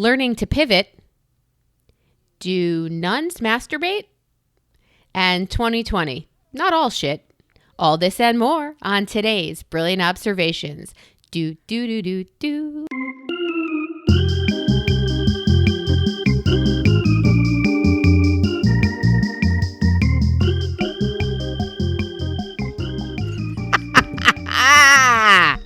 learning to pivot, do nuns masturbate, and 2020. Not all shit. All this and more on today's Brilliant Observations. Do, do, do, do, do.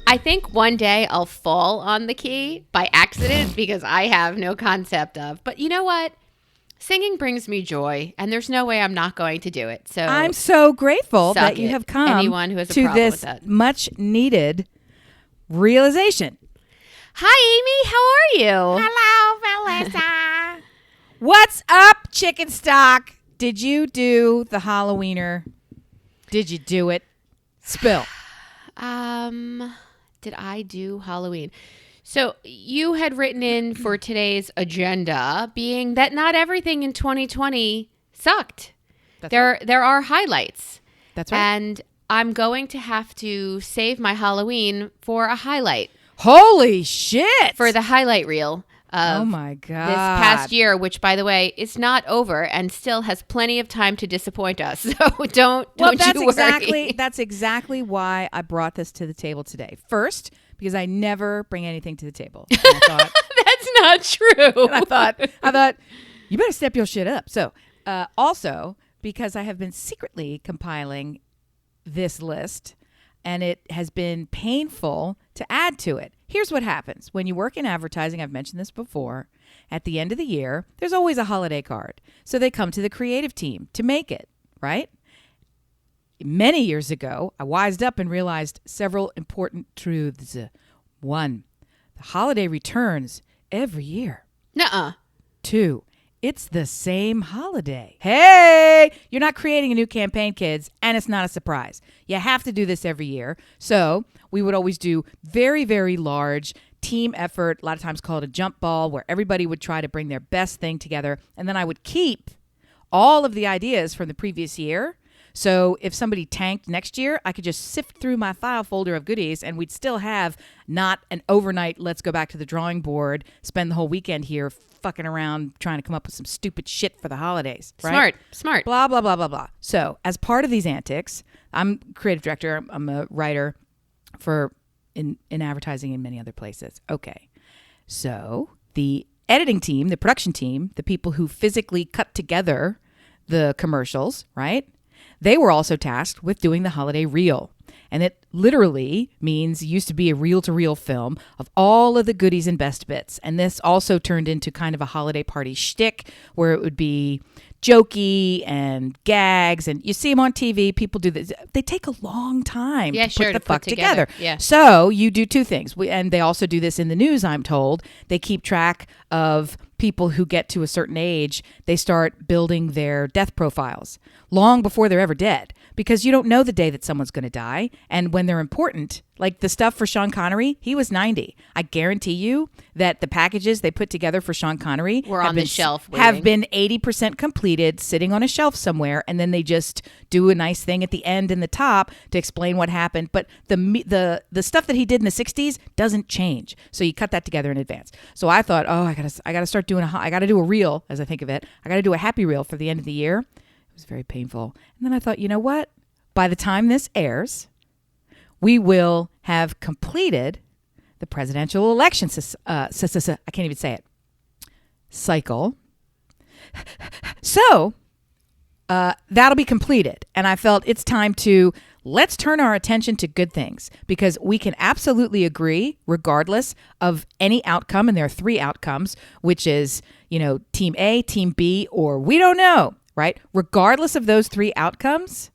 I think one day I'll fall on the key by accident because I have no concept of. But you know what? Singing brings me joy, and there's no way I'm not going to do it. So I'm so grateful that you have come anyone who has a to problem this with that. much needed realization. Hi, Amy. How are you? Hello, Melissa. What's up, chicken stock? Did you do the Halloweener? Did you do it? Spill. Did I do Halloween? So you had written in for today's agenda, being that not everything in 2020 sucked. There are highlights. That's right. And I'm going to have to save my Halloween for a highlight. Holy shit! For the highlight reel of oh my God. this past year, which, by the way, is not over and still has plenty of time to disappoint us. So don't you worry. That's exactly why I brought this to the table today. First, because I never bring anything to the table. And I thought, that's not true. And I thought, you better step your shit up. So, also, because I have been secretly compiling this list, and it has been painful to add to it. Here's what happens. When you work in advertising, I've mentioned this before, at the end of the year, there's always a holiday card. So they come to the creative team to make it, right? Many years ago, I wised up and realized several important truths. One, the holiday returns every year. Nuh-uh. Two, it's the same holiday. Hey, you're not creating a new campaign, kids, and it's not a surprise. You have to do this every year. So we would always do very, very large team effort, a lot of times called a jump ball, where everybody would try to bring their best thing together. And then I would keep all of the ideas from the previous year. So if somebody tanked next year, I could just sift through my file folder of goodies and we'd still have not an overnight, let's go back to the drawing board, spend the whole weekend here fucking around trying to come up with some stupid shit for the holidays. Right? Smart. Blah, blah, blah, blah, blah. So as part of these antics, I'm creative director. I'm a writer for in advertising and many other places. Okay. So the editing team, the production team, the people who physically cut together the commercials, right? They were also tasked with doing the holiday reel. And it literally means it used to be a reel-to-reel film of all of the goodies and best bits. And this also turned into kind of a holiday party shtick where it would be jokey and gags. And you see them on TV. People do this. They take a long time to put the fuck together. Yeah. So you do two things. And they also do this in the news, I'm told. They keep track of people who get to a certain age. They start building their death profiles long before they're ever dead, because you don't know the day that someone's going to die. And when they're important, like the stuff for Sean Connery, he was 90. I guarantee you that the packages they put together for Sean Connery were on the shelf waiting. Have been 80% completed, sitting on a shelf somewhere, and then they just do a nice thing at the end and the top to explain what happened. But the stuff that he did in the 60s doesn't change. So you cut that together in advance. So I thought, I gotta start doing I gotta do a reel, as I think of it. I gotta do a happy reel for the end of the year. It was very painful. And then I thought, you know what? By the time this airs, we will have completed the presidential election I can't even say it. Cycle. So that'll be completed. And I felt it's time to let's turn our attention to good things, because we can absolutely agree regardless of any outcome. And there are three outcomes, which is, team A, team B, or we don't know, right? Regardless of those three outcomes,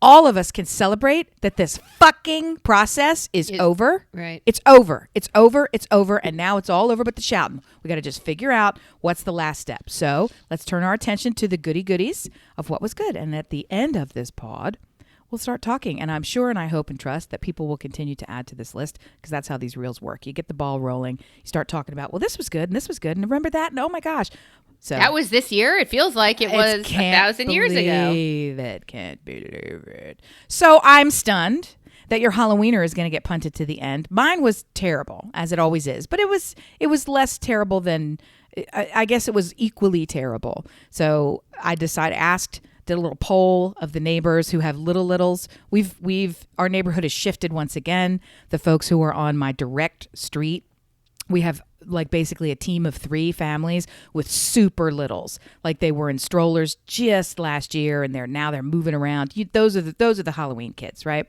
all of us can celebrate that this fucking process is over. Right. It's over. It's over. It's over. And now it's all over but the shouting. We got to just figure out what's the last step. So let's turn our attention to the goodies of what was good. And at the end of this pod, we'll start talking. And I'm sure and I hope and trust that people will continue to add to this list, because that's how these reels work. You get the ball rolling. You start talking about, well, this was good and this was good. And remember that? And oh my gosh. So that was this year. It feels like it was 1,000 years ago. Can't believe it. So I'm stunned that your Halloweener is going to get punted to the end. Mine was terrible, as it always is, but it was less terrible than, I guess it was equally terrible. So I did a little poll of the neighbors who have littles. Our neighborhood has shifted once again. The folks who are on my direct street, we have like basically a team of 3 families with super littles. Like they were in strollers just last year and they're moving around. Those are the Halloween kids, right?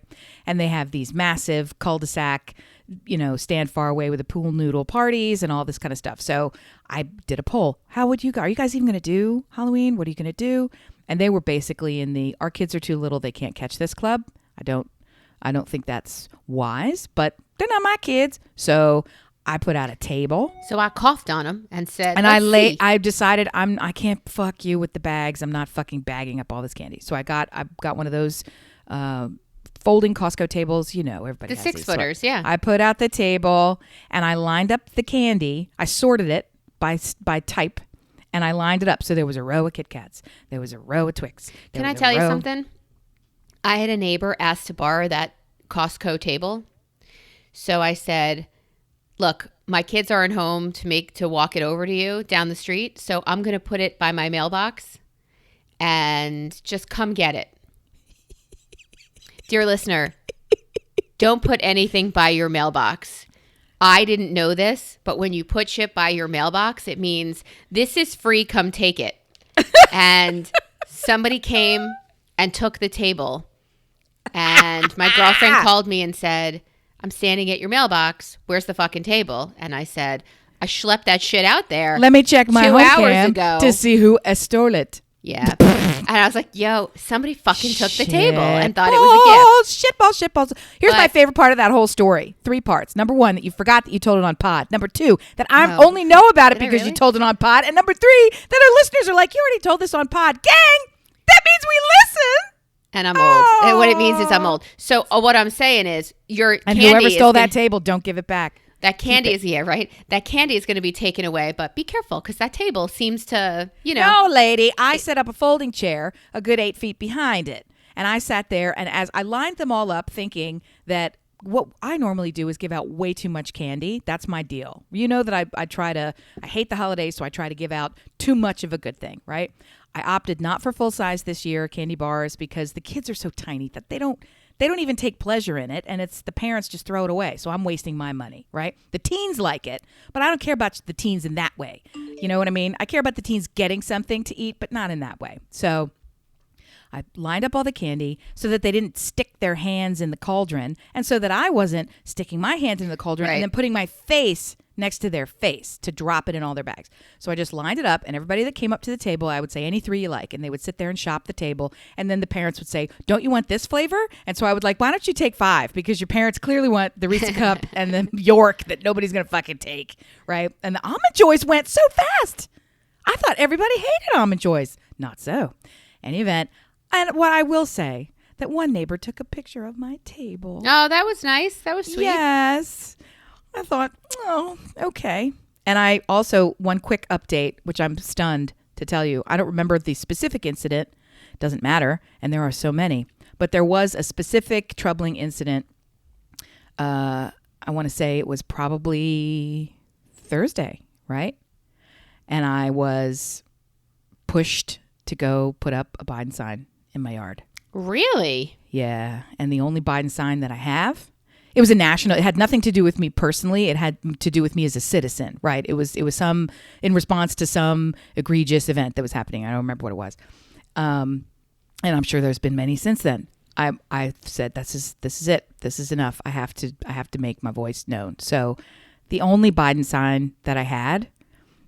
And they have these massive cul-de-sac, stand far away with the pool noodle parties and all this kind of stuff. So I did a poll. Are you guys even going to do Halloween? What are you going to do? And they were basically our kids are too little. They can't catch this club. I don't think that's wise, but they're not my kids. So I put out a table. So I coughed on them and said, and I decided I can't fuck you with the bags. I'm not fucking bagging up all this candy. So I got one of those folding Costco tables. Everybody has 6-footers. So yeah. I put out the table and I lined up the candy. I sorted it by type. And I lined it up. So there was a row of Kit Kats. There was a row of Twix. Can I tell you something? I had a neighbor ask to borrow that Costco table. So I said, look, my kids aren't home to walk it over to you down the street. So I'm going to put it by my mailbox and just come get it. Dear listener, don't put anything by your mailbox. I didn't know this, but when you put shit by your mailbox, it means this is free, come take it. And somebody came and took the table. And my girlfriend called me and said, I'm standing at your mailbox. Where's the fucking table? And I said, I schlepped that shit out there. Let me check my 2 home hours cam ago. to see who stole it. Yeah. And I was like, yo, somebody fucking took the table and thought it was a gift. Shitballs. Here's my favorite part of that whole story. 3 parts. Number 1, that you forgot that you told it on pod. Number 2, that I only know about it because you told it on pod. And number 3, that our listeners are like, you already told this on pod. Gang, that means we listen. And I'm old. And what it means is I'm old. So what I'm saying is and whoever stole that table, don't give it back. That candy is, right? That candy is going to be taken away, but be careful because that table seems to, No, lady. I set up a folding chair a good 8 feet behind it. And I sat there, and as I lined them all up thinking that what I normally do is give out way too much candy. That's my deal. You know that I hate the holidays, so I try to give out too much of a good thing, right? I opted not for full size this year, candy bars, because the kids are so tiny that they don't even take pleasure in it, and it's the parents just throw it away. So I'm wasting my money, right? The teens like it, but I don't care about the teens in that way. You know what I mean? I care about the teens getting something to eat, but not in that way. So I lined up all the candy so that they didn't stick their hands in the cauldron, and so that I wasn't sticking my hand in the cauldron and then putting my face next to their face to drop it in all their bags. So I just lined it up, and everybody that came up to the table, I would say any 3 you like, and they would sit there and shop the table, and then the parents would say, don't you want this flavor? And so I would like, why don't you take 5? Because your parents clearly want the Reese Cup and the York that nobody's going to fucking take, right? And the Almond Joys went so fast. I thought everybody hated Almond Joys. Not so. Any event, and what I will say, that one neighbor took a picture of my table. Oh, that was nice. That was sweet. Yes. I thought, oh, okay. And I also, one quick update, which I'm stunned to tell you. I don't remember the specific incident. Doesn't matter. And there are so many. But there was a specific troubling incident. I want to say it was probably Thursday, right? And I was pushed to go put up a Biden sign in my yard. Really? Yeah. And the only Biden sign that I have, it was a national, it had nothing to do with me personally. It had to do with me as a citizen, right? It was some, in response to some egregious event that was happening. I don't remember what it was. And I'm sure there's been many since then. I said, this is it. This is enough. I have to make my voice known. So the only Biden sign that I had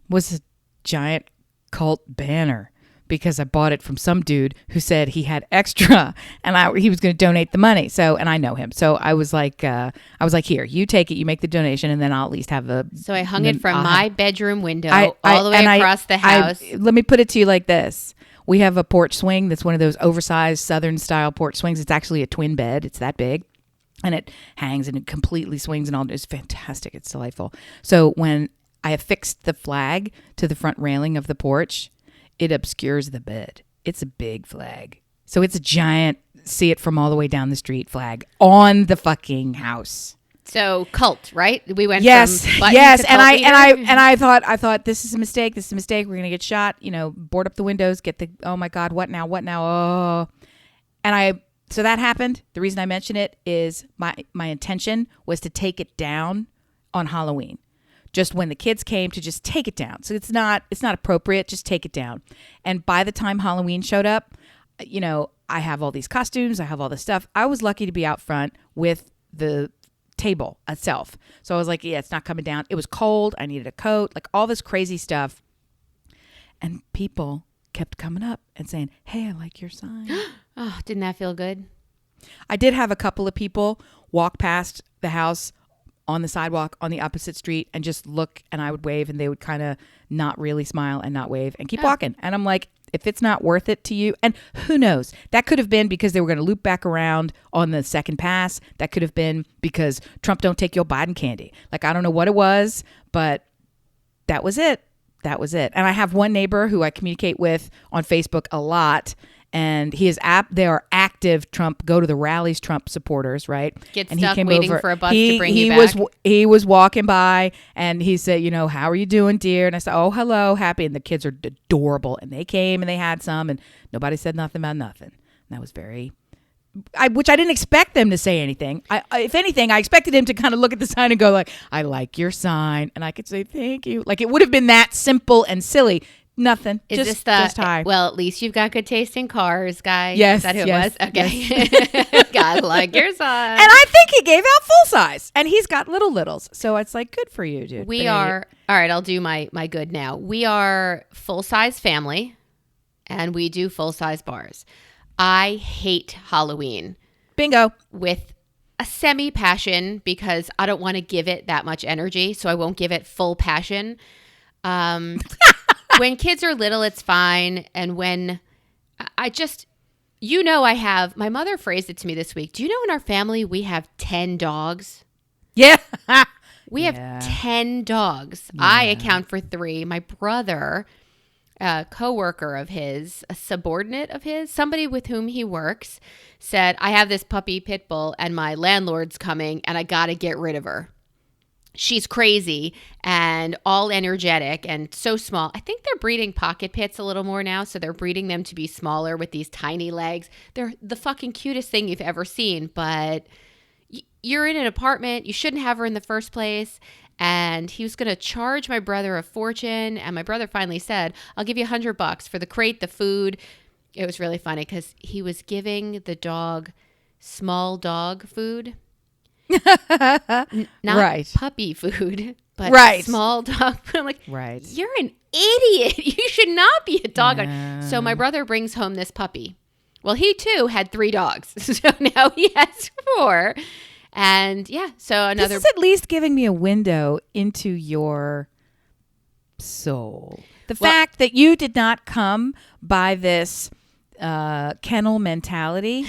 was a giant cult banner, because I bought it from some dude who said he had extra and he was going to donate the money. So, and I know him. So I was like, here, you take it, you make the donation, and then I'll at least have a. So I hung it from my bedroom window all the way across the house. Let me put it to you like this. We have a porch swing that's one of those oversized Southern style porch swings. It's actually a twin bed. It's that big. And it hangs and it completely swings and all. It's fantastic. It's delightful. So when I affixed the flag to the front railing of the porch, it obscures the bed. It's a big flag. So it's a giant see it from all the way down the street flag on the fucking house. So cult, right? We went yes, from button yes, to and cult I leader. I thought this is a mistake. This is a mistake. We're gonna get shot. Board up the windows. Get the oh my god, what now? What now? Oh, and so that happened. The reason I mention it is my intention was to take it down on Halloween, just when the kids came to just take it down. So it's not appropriate. Just take it down. And by the time Halloween showed up, I have all these costumes. I have all this stuff. I was lucky to be out front with the table itself. So I was like, yeah, it's not coming down. It was cold. I needed a coat, like all this crazy stuff. And people kept coming up and saying, hey, I like your sign. Oh, didn't that feel good? I did have a couple of people walk past the house on the sidewalk on the opposite street and just look, and I would wave, and they would kind of not really smile and not wave and keep walking. And I'm like, if it's not worth it to you, and who knows, that could have been because they were going to loop back around on the second pass. That could have been because Trump don't take your Biden candy. Like, I don't know what it was, but that was it. That was it. And I have one neighbor who I communicate with on Facebook a lot, and they are active Trump, go to the rallies Trump supporters, right? Get and stuck he came waiting over. for a bus to bring you back. He was walking by, and he said, how are you doing, dear? And I said, oh, hello, happy. And the kids are adorable. And they came and they had some, and nobody said nothing about nothing. And that was which I didn't expect them to say anything. If anything, I expected him to kind of look at the sign and go like, I like your sign. And I could say, thank you. Like, it would have been that simple and silly. Nothing. Just hi. Well, at least you've got good taste in cars, guy. Yes. Is that who yes, it was? Okay. Yes. God, like your sign. And I think he gave out full size, and he's got littles. So it's like, good for you, dude. We are, all right, I'll do my good now. We are full-size family, and we do full-size bars. I hate Halloween. Bingo. With a semi-passion, because I don't want to give it that much energy, so I won't give it full passion. When kids are little, it's fine. And when I have, my mother phrased it to me this week. Do you know in our family, we have 10 dogs? Yeah. We have 10 dogs. Yeah. I account for 3. My brother, a coworker of his, a subordinate of his, somebody with whom he works, said, I have this puppy pit bull and my landlord's coming and I got to get rid of her. She's crazy and all energetic and so small. I think they're breeding pocket pits a little more now. So they're breeding them to be smaller with these tiny legs. They're the fucking cutest thing you've ever seen. But you're in an apartment. You shouldn't have her in the first place. And he was going to charge my brother a fortune. And my brother finally said, I'll give you $100 for the crate, the food. It was really funny because he was giving the dog small dog food. Not right. puppy food, but right. small dog food. I'm like, right. You're an idiot. You should not be a dog. Yeah. So my brother brings home this puppy. Well, he too had 3 dogs. So now he has 4. And yeah, so another. This is at least giving me a window into your soul. The fact that you did not come by this kennel mentality.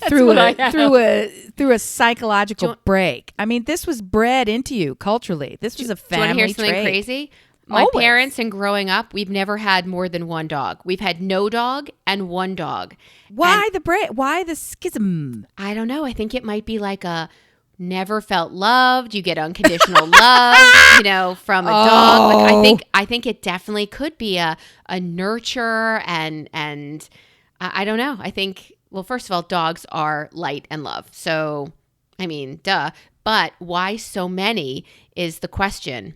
through a psychological break. I mean, this was bred into you culturally. This was a family trait. Do you want to hear something crazy? My parents and growing up, we've never had more than 1 dog. We've had no dog and 1 dog. Why the schism? I don't know. I think it might be like a never felt loved. You get unconditional love, from a dog. Like I think it definitely could be a nurture and I don't know. I think. Well, first of all, dogs are light and love. So, I mean, duh. But why so many is the question.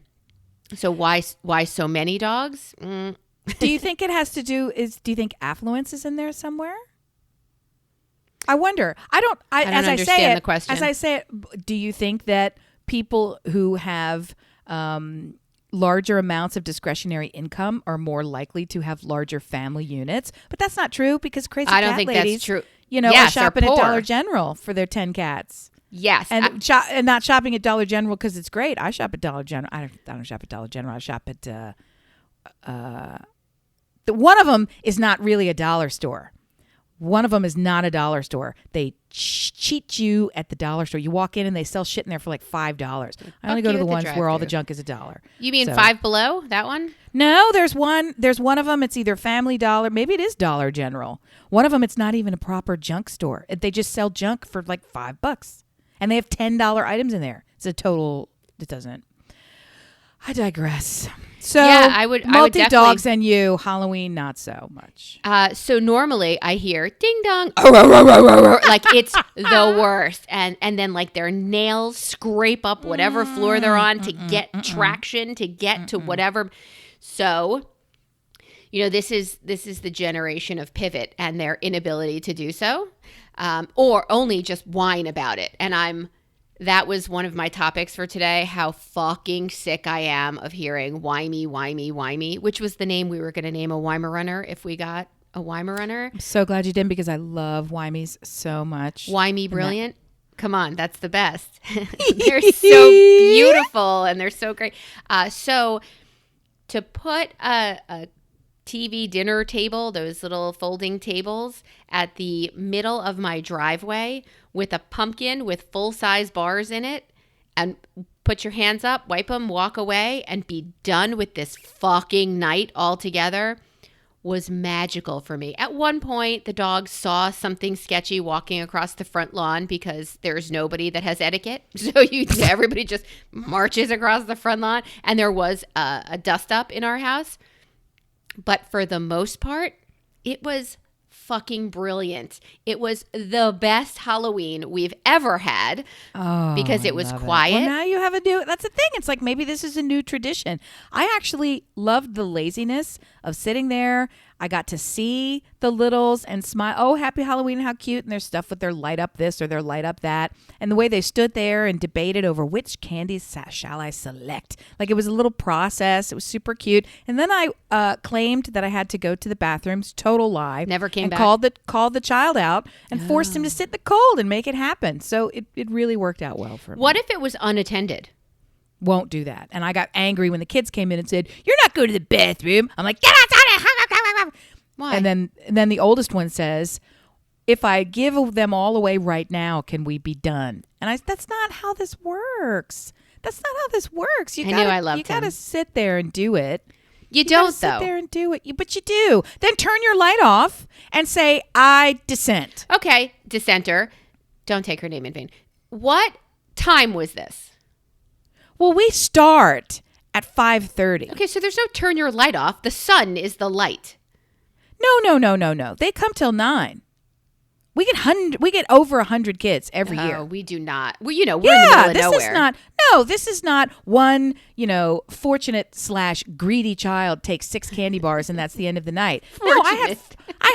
So why so many dogs? Do you think it has to do do you think affluence is in there somewhere? I wonder. I don't understand the question. As I say it, do you think that people who have larger amounts of discretionary income are more likely to have larger family units? But that's not true because crazy cat ladies, I don't think that's true. Are shopping at Dollar General for their 10 cats. Yes. And not shopping at Dollar General because it's great. I shop at Dollar General. I don't shop at Dollar General. I shop at one of them is not really a dollar store. One of them is not a dollar store. They cheat you at the dollar store. You walk in and they sell shit in there for like $5. I only go to the ones where all the junk is $1. You mean Five Below, that one? No, there's one of them. It's either Family Dollar. Maybe it is Dollar General. One of them, it's not even a proper junk store. They just sell junk for like $5. And they have $10 items in there. It's a total, it doesn't. I digress. So Yeah, I would multi-dogs definitely- and you, Halloween, not so much. So normally I hear ding dong, like it's the worst, and then like their nails scrape up whatever floor they're on to get traction, to get to whatever. So, this is the generation of pivot and their inability to do so, or only just whine about it. And that was one of my topics for today, how fucking sick I am of hearing whiny, which was the name we were going to name a Weimaraner if we got a Weimaraner. I'm so glad you didn't because I love Wymies so much. Wymy Brilliant? Come on, that's the best. They're so beautiful and they're so great. So to put a TV dinner table, those little folding tables at the middle of my driveway with a pumpkin with full-size bars in it, and put your hands up, wipe them, walk away, and be done with this fucking night altogether was magical for me. At one point, the dog saw something sketchy walking across the front lawn because there's nobody that has etiquette. So everybody just marches across the front lawn, and there was a dust up in our house. But for the most part, it was fucking brilliant. It was the best Halloween we've ever had because it was quiet. Well, now you have that's the thing. It's like maybe this is a new tradition. I actually loved the laziness of sitting there. I got to see the littles and smile. Oh, happy Halloween, how cute. And there's stuff with their light up this or their light up that. And the way they stood there and debated over which candies shall I select. Like it was a little process. It was super cute. And then I claimed that I had to go to the bathrooms. Total lie. Never came and back. Called the child out and forced him to sit in the cold and make it happen. So it really worked out well for me. What if it was unattended? Won't do that. And I got angry when the kids came in and said, "You're not going to the bathroom." I'm like, "Get outside!" Why? And then the oldest one says, "If I give them all away right now, can we be done?" And that's not how this works. That's not how this works. I knew I loved You got to him. sit there and do it. You gotta don't, sit though. there and do it. But you do. Then turn your light off and say, "I dissent." Okay, dissenter. Don't take her name in vain. What time was this? Well, we start at 5:30. Okay, so there's no turn your light off. The sun is the light. No. They come till 9. We get over 100 kids every year. Oh, we do not. Well, we're in the middle of nowhere. This is not one, fortunate / greedy child takes 6 candy bars and that's the end of the night. No, I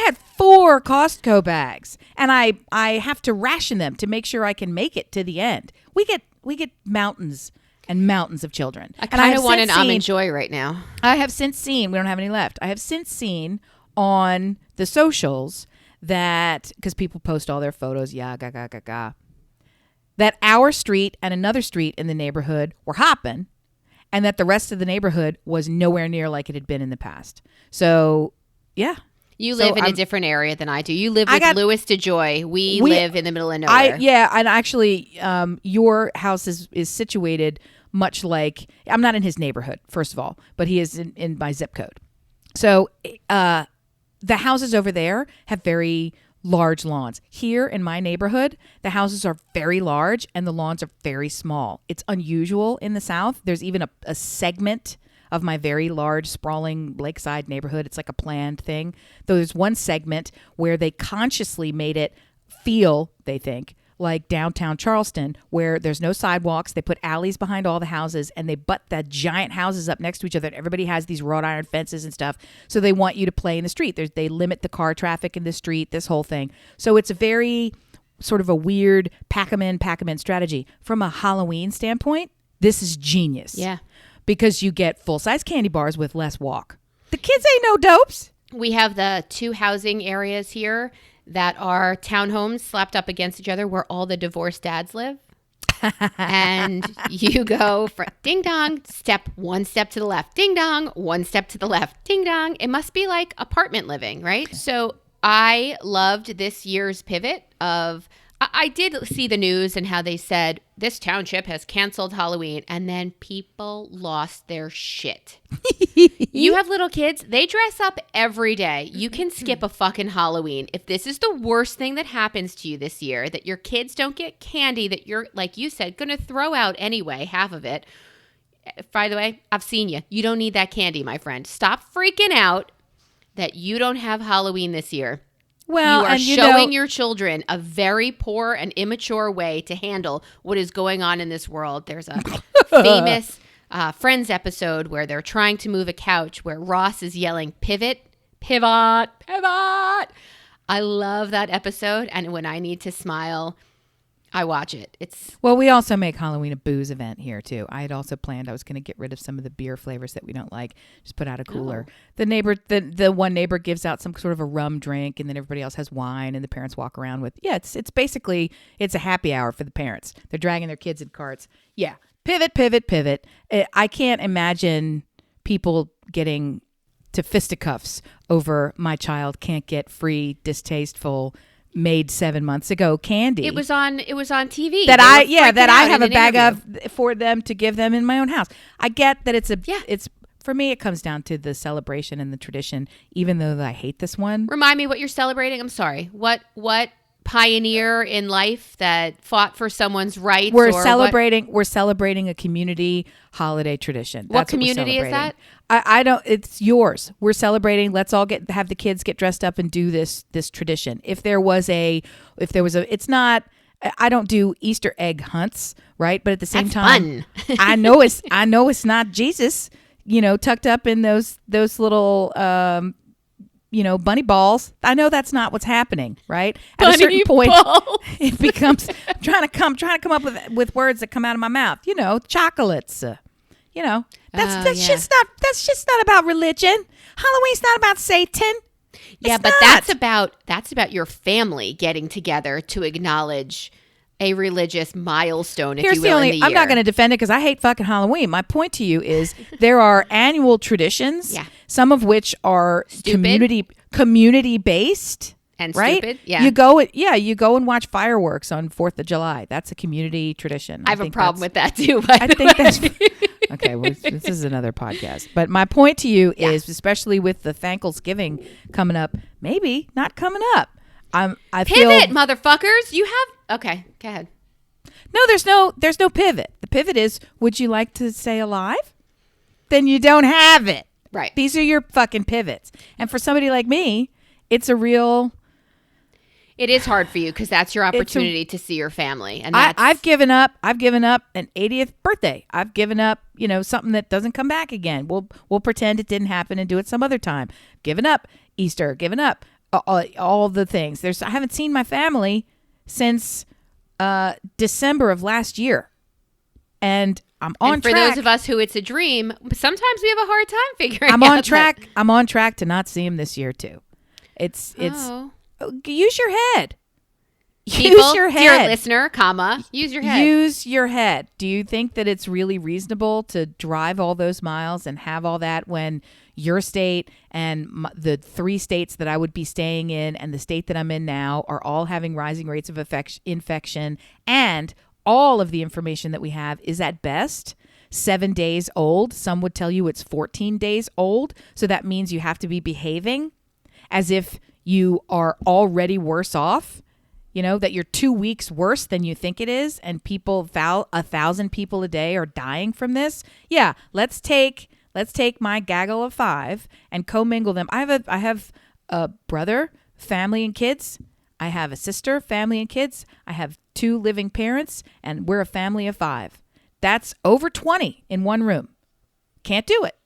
had 4 Costco bags and I have to ration them to make sure I can make it to the end. We get mountains and mountains of children. I kind of want an almond joy right now. I have since seen, we don't have any left. I have since seen on the socials that, because people post all their photos, that our street and another street in the neighborhood were hopping and that the rest of the neighborhood was nowhere near like it had been in the past. So, yeah. You live in a different area than I do. You live with Louis DeJoy. We live in the middle of nowhere. And actually, your house is situated much like, I'm not in his neighborhood, first of all, but he is in my zip code. So, the houses over there have very large lawns. Here in my neighborhood, the houses are very large and the lawns are very small. It's unusual in the South. There's even a segment of my very large, sprawling lakeside neighborhood. It's like a planned thing. Though there's one segment where they consciously made it feel, they think, like downtown Charleston, where there's no sidewalks. They put alleys behind all the houses and they butt the giant houses up next to each other. Everybody has these wrought iron fences and stuff. So they want you to play in the street. They limit the car traffic in the street, this whole thing. So it's a very sort of a weird pack 'em in strategy. From a Halloween standpoint, this is genius. Yeah. Because you get full-size candy bars with less walk. The kids ain't no dopes. We have the 2 housing areas here that are townhomes slapped up against each other where all the divorced dads live. And you go for ding dong, one step to the left, ding dong, one step to the left, ding dong. It must be like apartment living, right? So I loved this year's pivot of, I did see the news and how they said this township has canceled Halloween, and then people lost their shit. You have little kids. They dress up every day. You can skip a fucking Halloween. If this is the worst thing that happens to you this year, that your kids don't get candy that you're, like you said, going to throw out anyway, half of it. By the way, I've seen you. You don't need that candy, my friend. Stop freaking out that you don't have Halloween this year. Well, you are and showing your children a very poor and immature way to handle what is going on in this world. There's a famous Friends episode where they're trying to move a couch where Ross is yelling, pivot, pivot, pivot. I love that episode. And when I need to smile, I watch it. Well, we also make Halloween a booze event here too. I had also planned I was going to get rid of some of the beer flavors that we don't like. Just put out a cooler. Oh. The one neighbor gives out some sort of a rum drink, and then everybody else has wine, and the parents walk around with. Yeah, it's basically it's a happy hour for the parents. They're dragging their kids in carts. Yeah, pivot, pivot, pivot. I can't imagine people getting to fisticuffs over my child can't get free, distasteful, made 7 months ago candy. It was on TV. That I have a bag of for them to give them in my own house. I get that it's for me it comes down to the celebration and the tradition, even though I hate this one. Remind me what you're celebrating. I'm sorry. What pioneer in life that fought for someone's rights? We're celebrating a community holiday tradition. What community is that? I don't. It's yours. We're celebrating. Let's all have the kids get dressed up and do this tradition. If there was a, it's not. I don't do Easter egg hunts, right? But at the same time, fun. I know it's not Jesus, tucked up in those little, bunny balls. I know that's not what's happening, right? At a certain point, it becomes trying to come up with words that come out of my mouth. Chocolates. That's just not about religion. Halloween's not about Satan. Yeah, but that's about your family getting together to acknowledge a religious milestone, if you will, in the year. I'm not going to defend it because I hate fucking Halloween. My point to you is there are annual traditions, some of which are community based. And right? Stupid, yeah. You go and watch fireworks on 4th of July. That's a community tradition. I have a problem with that too. Okay, well, this is another podcast. But my point to you is, especially with the Thanksgiving coming up, maybe not coming up. Pivot, motherfuckers. You have okay. Go ahead. No, there's no pivot. The pivot is, would you like to stay alive? Then you don't have it. Right. These are your fucking pivots. And for somebody like me, it's a real. It is hard for you because that's your opportunity to see your family, and I've given up an 80th birthday. I've given up, something that doesn't come back again. We'll pretend it didn't happen and do it some other time. Given up Easter. Given up all the things. I haven't seen my family since December of last year, and I'm on track. And for those of us who it's a dream, sometimes we have a hard time figuring. I'm on track. I'm on track to not see him this year too. It's. Use your head. Use your head. Dear listener, use your head. Use your head. Do you think that it's really reasonable to drive all those miles and have all that when your state and the 3 states that I would be staying in and the state that I'm in now are all having rising rates of infection, and all of the information that we have is at best 7 days old? Some would tell you it's 14 days old. So that means you have to be behaving as if you are already worse off, that you're 2 weeks worse than you think it is, and 1,000 people a day are dying from this. Yeah, let's take my gaggle of 5 and commingle them. I have a brother, family and kids. I have a sister, family and kids. I have 2 living parents, and we're a family of 5. That's over 20 in one room. Can't do it.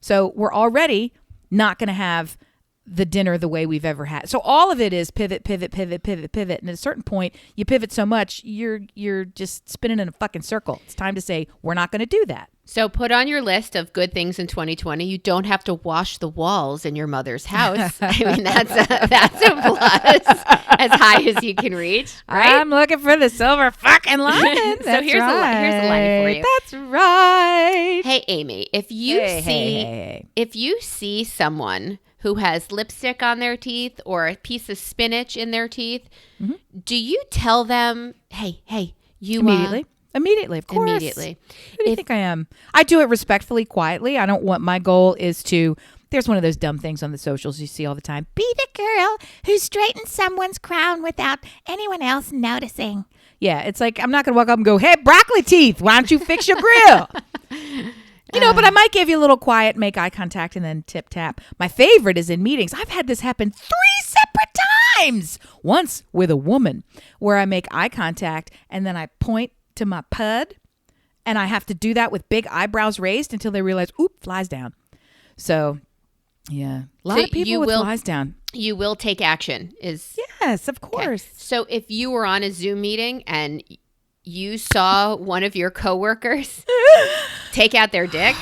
So we're already not going to have the dinner the way we've ever had. So all of it is pivot. And at a certain point, you pivot so much, you're just spinning in a fucking circle. It's time to say, we're not going to do that. So put on your list of good things in 2020. You don't have to wash the walls in your mother's house. I mean, that's a plus as high as you can reach, right? I'm looking for the silver fucking lining. So here's a line for you. That's right. Hey, Amy, if you see someone who has lipstick on their teeth or a piece of spinach in their teeth, do you tell them, hey, you immediately? Immediately, of course. Immediately. Who do you think I am? I do it respectfully, quietly. I don't want, my goal is to, there's one of those dumb things on the socials you see all the time. Be the girl who straightens someone's crown without anyone else noticing. Yeah, it's like, I'm not going to walk up and go, hey, broccoli teeth, why don't you fix your grill? But I might give you a little quiet, make eye contact, and then tip tap. My favorite is in meetings. I've had this happen 3 separate times. Once with a woman where I make eye contact and then I point to my pud, and I have to do that with big eyebrows raised until they realize, oop, flies down. So, yeah. A lot of people with flies down. You will take action. Yes, of course. Okay. So if you were on a Zoom meeting and you saw one of your coworkers take out their dick,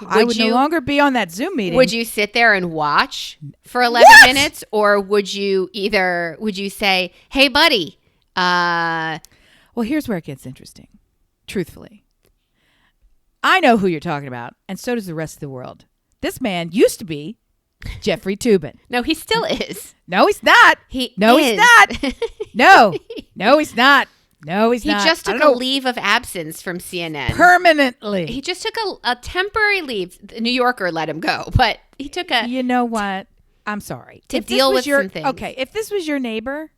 I would no longer be on that Zoom meeting. Would you sit there and watch for 11 minutes, or would you say, hey, buddy? Well, here's where it gets interesting. Truthfully, I know who you're talking about, and so does the rest of the world. This man used to be Jeffrey Toobin. No, he still is. No, he's not. He's not. No, he's not. No, he's not. He just took a leave of absence from CNN. Permanently. He just took a temporary leave. The New Yorker let him go, but he took a... You know what? I'm sorry. To deal with some things. Okay, if this was your neighbor,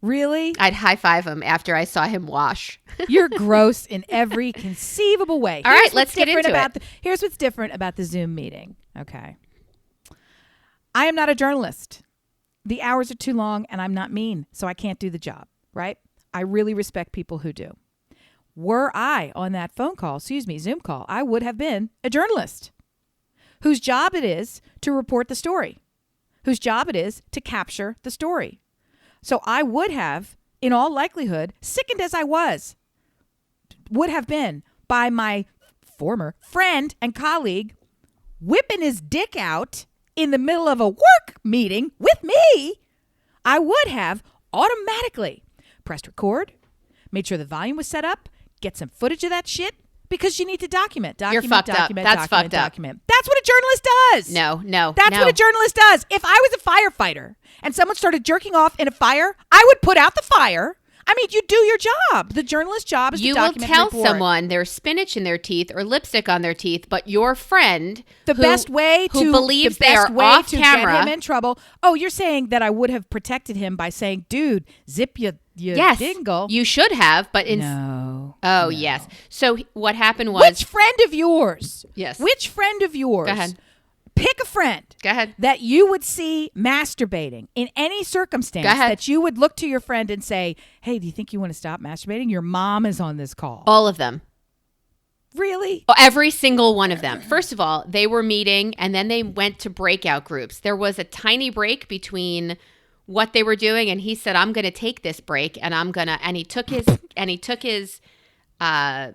really? I'd high five him after I saw him wash. You're gross in every conceivable way. All right, let's get into it. Here's what's different about the Zoom meeting. Okay. I am not a journalist. The hours are too long and I'm not mean, so I can't do the job, right? I really respect people who do. Were I on that Zoom call, I would have been a journalist whose job it is to report the story, whose job it is to capture the story. So I would have, in all likelihood, sickened as I would have been by my former friend and colleague whipping his dick out in the middle of a work meeting with me, I would have automatically pressed record, made sure the volume was set up, get some footage of that shit, because you need to document. You're fucked up. That's fucked up. That's what a journalist does. No. That's what a journalist does. If I was a firefighter and someone started jerking off in a fire, I would put out the fire. I mean, you do your job. The journalist's job is to document and report. You will tell someone there's spinach in their teeth or lipstick on their teeth, but your friend who believes they are off camera, get him in trouble. Oh, you're saying that I would have protected him by saying, "Dude, zip your dingle." You should have, but no. Yes. So what happened was, which friend of yours? Yes. Which friend of yours? Go ahead. Pick a friend. Go ahead. That you would see masturbating in any circumstance. Go ahead. That you would look to your friend and say, "Hey, do you think you want to stop masturbating? Your mom is on this call." All of them. Really? Every single one of them. First of all, they were meeting and then they went to breakout groups. There was a tiny break between what they were doing, and he said, "I'm going to take this break," and he took his laptop.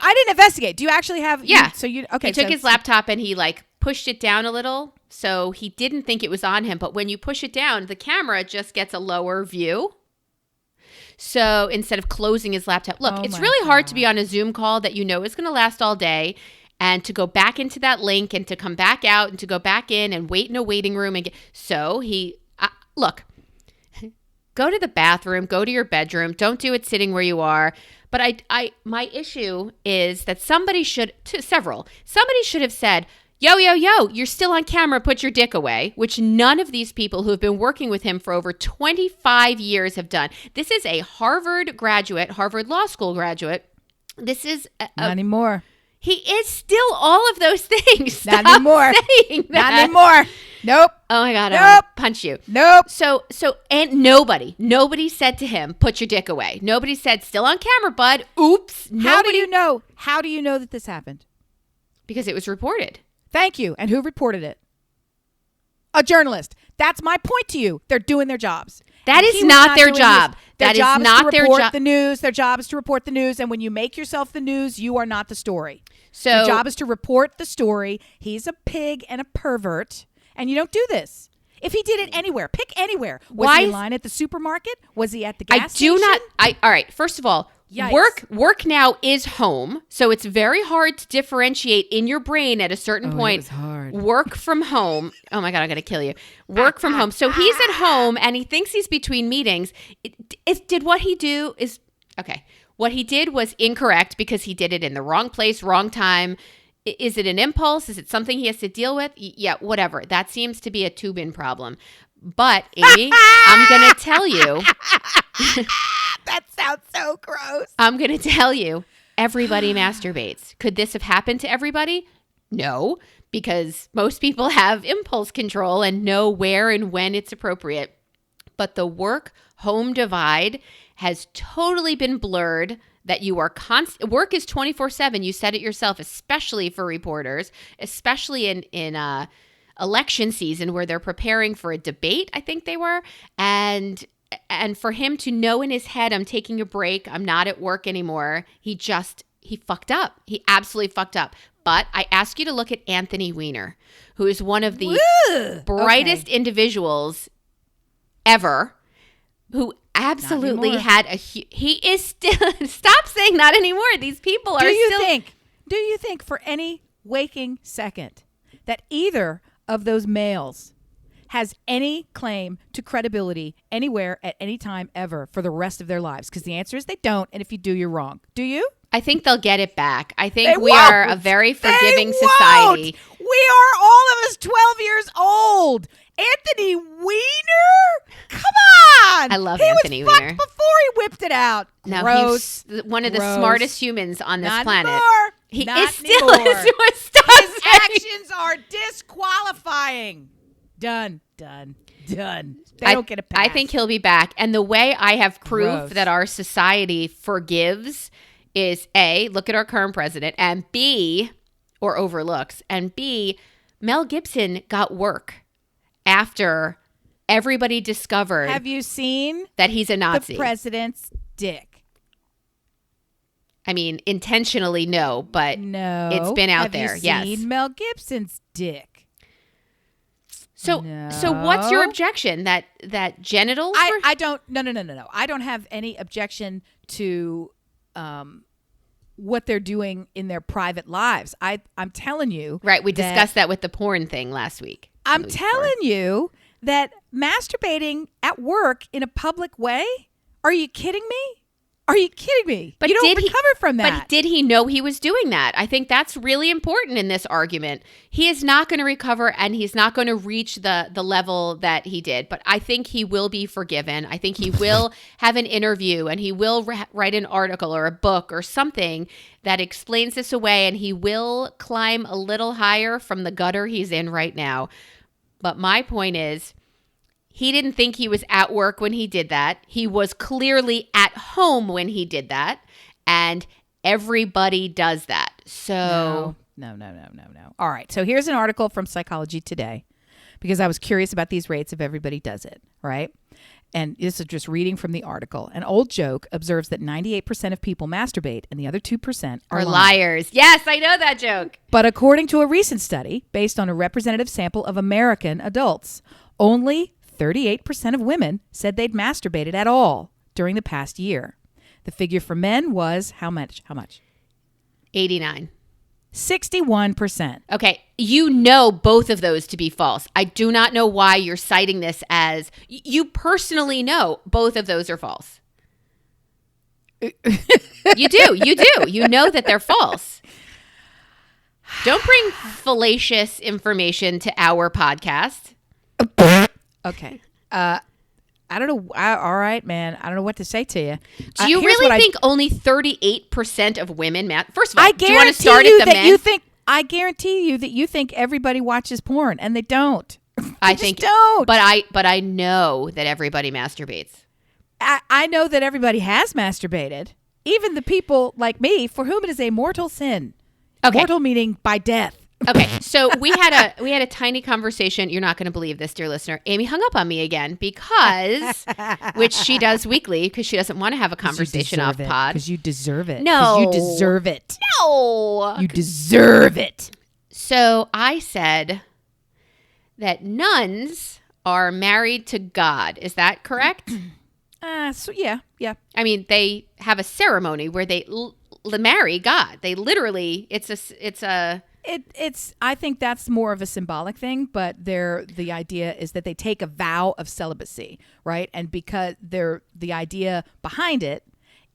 I didn't investigate. Do you actually have? Yeah. Okay. He took his laptop and he pushed it down a little, so he didn't think it was on him. But when you push it down, the camera just gets a lower view. So instead of closing his laptop, look, it's really hard to be on a Zoom call that you know is going to last all day, and to go back into that link and to come back out and to go back in and wait in a waiting room so he look. Go to the bathroom, go to your bedroom. Don't do it sitting where you are. But my issue is that somebody should have said, yo, you're still on camera, put your dick away, which none of these people who have been working with him for over 25 years have done. This is a Harvard Law School graduate. This is not anymore. He is still all of those things. Stop not anymore. Saying that. Not anymore. Nope. Oh my God. Nope. I want to punch you. Nope. And nobody said to him, put your dick away. Nobody said, still on camera, bud. Oops. How do you know that this happened? Because it was reported. Thank you. And who reported it? A journalist. That's my point to you. They're doing their jobs. That is not their job. That is not their job. The news. Their job is to report the news. And when you make yourself the news, you are not the story. So your job is to report the story. He's a pig and a pervert. And you don't do this. If he did it anywhere, pick anywhere. Was he in line at the supermarket? Was he at the gas station? All right. First of all, yikes. Work now is home. So it's very hard to differentiate in your brain at a certain point. It was hard. Work from home. Oh my God, I'm going to kill you. Work from home. So he's at home and he thinks he's between meetings. Did what he do is, okay. What he did was incorrect because he did it in the wrong place, wrong time. Is it an impulse? Is it something he has to deal with? Yeah, whatever. That seems to be a Toobin problem. But, Amy, I'm going to tell you. That sounds so gross. I'm going to tell you, everybody masturbates. Could this have happened to everybody? No, because most people have impulse control and know where and when it's appropriate. But the work-home divide has totally been blurred, that you are work is 24/7. You said it yourself, especially for reporters, especially in election season where they're preparing for a debate, I think they were. And for him to know in his head, I'm taking a break, I'm not at work anymore, he fucked up. He absolutely fucked up. But I ask you to look at Anthony Weiner, who is one of the brightest individuals ever, who absolutely had he is still, stop saying not anymore. These people are Do you think for any waking second that either of those males has any claim to credibility anywhere at any time ever for the rest of their lives? Because the answer is they don't. And if you do, you're wrong. Do you? I think they'll get it back. I think we are a very forgiving society. We are all of us 12 years old. Anthony Weiner? Come on. I love Anthony Anthony Weiner. Weiner. Before he whipped it out. Now Gross. he's one of the Gross. smartest humans on this Not planet. Anymore. He Not is still anymore. His His actions are disqualifying. Done. They don't get a pass. I think he'll be back. And the way I have proof Gross. that our society forgives is A, look at our current president, and B, or overlooks, and B, Mel Gibson got work after everybody discovered Have you seen that he's a Nazi. the president's dick? I mean, intentionally, no, but No. it's been out Have there. You Yes. seen Mel Gibson's dick? So what's your objection? That genitals? I don't. No. I don't have any objection to what they're doing in their private lives. I'm telling you. Right. We discussed that with the porn thing last week. I'm telling you that masturbating at work in a public way. Are you kidding me? But you don't recover from that. But did he know he was doing that? I think that's really important in this argument. He is not going to recover, and he's not going to reach the level that he did. But I think he will be forgiven. I think he will have an interview, and he will write an article or a book or something that explains this away, and he will climb a little higher from the gutter he's in right now. But my point is, he didn't think he was at work when he did that. He was clearly at home when he did that. And everybody does that. So No. All right. So here's an article from Psychology Today, because I was curious about these rates if everybody does it, right? And this is just reading from the article. An old joke observes that 98% of people masturbate and the other 2% are liars. Yes, I know that joke. But according to a recent study based on a representative sample of American adults, only 38% of women said they'd masturbated at all during the past year. The figure for men was how much? 89. 61%. Okay, you know both of those to be false. I do not know why you're citing this as... You personally know both of those are false. You do. You know that they're false. Don't bring fallacious information to our podcast. Okay. I don't know. All right, man. I don't know what to say to you. Do you really think only 38% of women... First of all, I do you want to guarantee start you at the that men? I guarantee you that you think everybody watches porn, and they don't. I think don't. But I know that everybody masturbates. I know that everybody has masturbated. Even the people like me for whom it is a mortal sin. Okay. Mortal meaning by death. Okay, so we had a tiny conversation. You're not going to believe this, dear listener. Amy hung up on me again because, which she does weekly, because she doesn't want to have a conversation off pod. Because you deserve it. No. You deserve it. No. You deserve it. So I said that nuns are married to God. Is that correct? So yeah. I mean, they have a ceremony where they marry God. They literally, it's I think that's more of a symbolic thing, but the idea is that they take a vow of celibacy, right? And because the idea behind it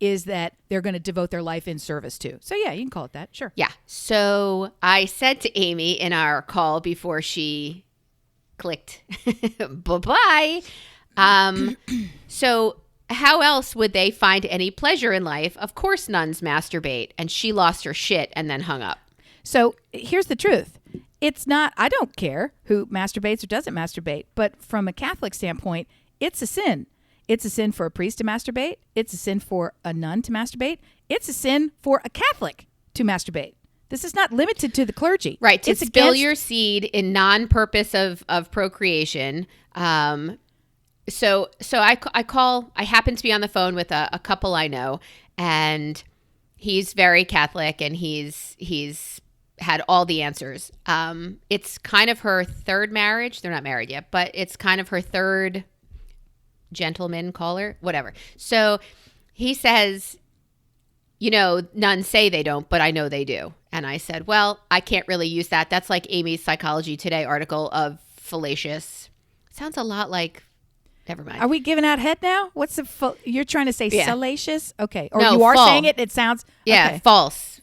is that they're going to devote their life in service to. So yeah, you can call it that. Sure. Yeah. So I said to Amy in our call before she clicked, bye-bye. So how else would they find any pleasure in life? Of course nuns masturbate. And she lost her shit and then hung up. So here's the truth. It's not, I don't care who masturbates or doesn't masturbate, but from a Catholic standpoint, it's a sin. It's a sin for a priest to masturbate. It's a sin for a nun to masturbate. It's a sin for a Catholic to masturbate. This is not limited to the clergy. Right. To it's spill your seed in non-purpose of procreation. So I happen to be on the phone with a couple I know, and he's very Catholic, and he's had all the answers. It's kind of her third marriage. They're not married yet, but it's kind of her third gentleman caller, whatever. So he says, nuns say they don't, but I know they do. And I said, well, I can't really use that. That's like Amy's Psychology Today article of fallacious. Sounds a lot like, never mind. Are we giving out head now? What's the, you're trying to say salacious? Okay. Or no, you are full. saying it sounds. Yeah, okay. False.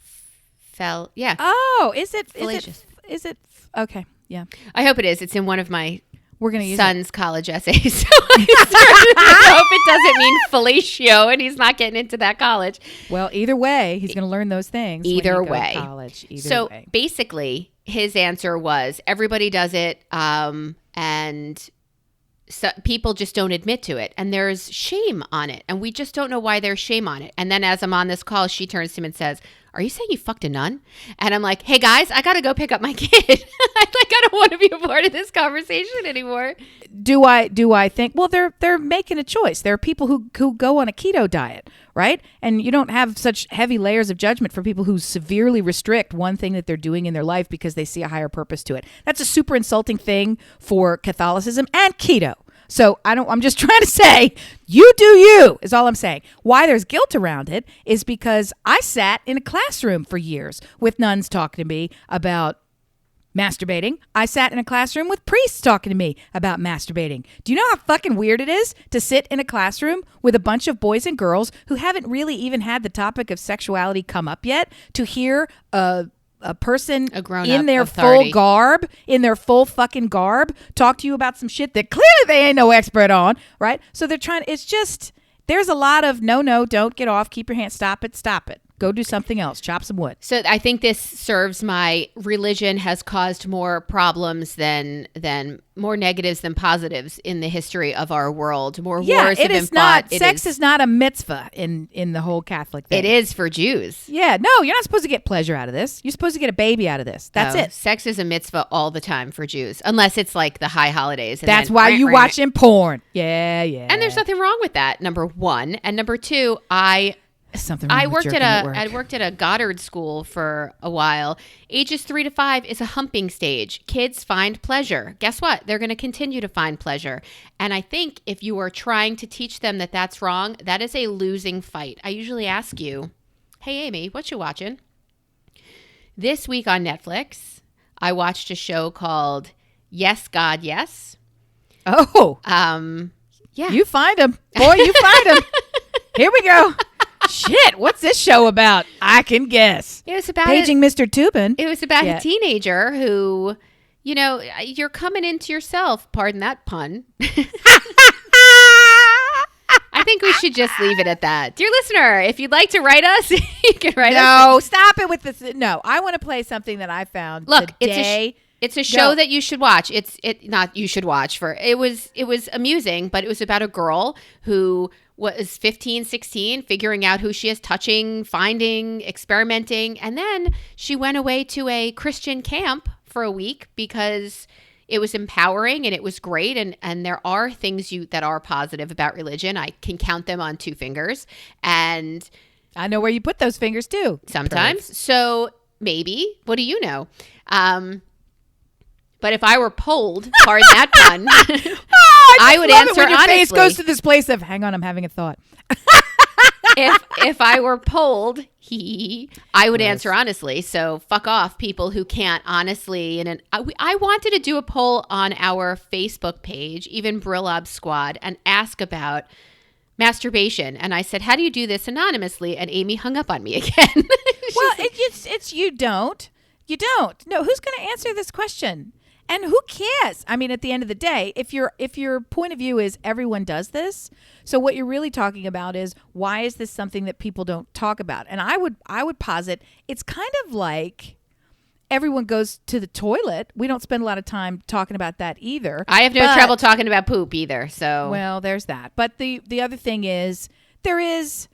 Oh, is it fallacious? Is it okay? Yeah. I hope it is. It's in one of my We're gonna use son's college essays. So I hope it doesn't mean fellatio and he's not getting into that college. Well, either way, he's going to learn those things. Either when he way. goes to college. So basically, his answer was everybody does it, and so people just don't admit to it, and there's shame on it, and we just don't know why there's shame on it. And then as I'm on this call, she turns to him and says, are you saying you fucked a nun? And I'm like, hey guys, I got to go pick up my kid. I don't want to be a part of this conversation anymore. Do I think, well, they're making a choice. There are people who go on a keto diet, right? And you don't have such heavy layers of judgment for people who severely restrict one thing that they're doing in their life because they see a higher purpose to it. That's a super insulting thing for Catholicism and keto. So I'm just trying to say, you do you, is all I'm saying. Why there's guilt around it is because I sat in a classroom for years with nuns talking to me about masturbating. I sat in a classroom with priests talking to me about masturbating. Do you know how fucking weird it is to sit in a classroom with a bunch of boys and girls who haven't really even had the topic of sexuality come up yet, to hear a person in their authority. in their full fucking garb, talk to you about some shit that clearly they ain't no expert on, right? So they're trying, it's just, there's a lot of no, don't get off, keep your hands, stop it. Go do something else, chop some wood. So I think this serves my religion has caused more problems than more negatives than positives in the history of our world. More wars have been fought. Sex is not a mitzvah in the whole Catholic thing. It is for Jews. Yeah, no, you're not supposed to get pleasure out of this. You're supposed to get a baby out of this. That's it. Sex is a mitzvah all the time for Jews, unless it's like the high holidays. And that's why you watching porn. Yeah. And there's nothing wrong with that, number one. And number two, I worked at a Goddard school for a while. Ages 3 to 5 is a humping stage. Kids find pleasure. Guess what? They're going to continue to find pleasure. And I think if you are trying to teach them that that's wrong, that is a losing fight. I usually ask you, hey, Amy, what you watching? This week on Netflix, I watched a show called Yes, God, Yes. Oh. Yeah. You find them. Boy, you find them. Here we go. Shit, what's this show about? I can guess. It was about Paging Mr. Toobin. It was about a teenager who, you're coming into yourself. Pardon that pun. I think we should just leave it at that. Dear listener, if you'd like to write us, you can write us. No, stop it with this. No, I want to play something that I found today. It's a show that you should watch. It was amusing, but it was about a girl who was 15, 16, figuring out who she is, touching, finding, experimenting. And then she went away to a Christian camp for a week because it was empowering and it was great. And there are things that are positive about religion. I can count them on 2 fingers. And I know where you put those fingers too. Sometimes. So maybe, what do you know? But if I were polled, pardon that pun, I would answer honestly. Your face goes to this place of, hang on, I'm having a thought. if I were polled, I would answer honestly. So fuck off, people who can't honestly. And I wanted to do a poll on our Facebook page, even Brillab Squad, and ask about masturbation. And I said, how do you do this anonymously? And Amy hung up on me again. Well, it's you don't. You don't. No, who's going to answer this question? And who cares? I mean, at the end of the day, if your point of view is everyone does this, so what you're really talking about is why is this something that people don't talk about? And I would posit it's kind of like everyone goes to the toilet. We don't spend a lot of time talking about that either. I have no trouble talking about poop either. So well, there's that. But the other thing is there is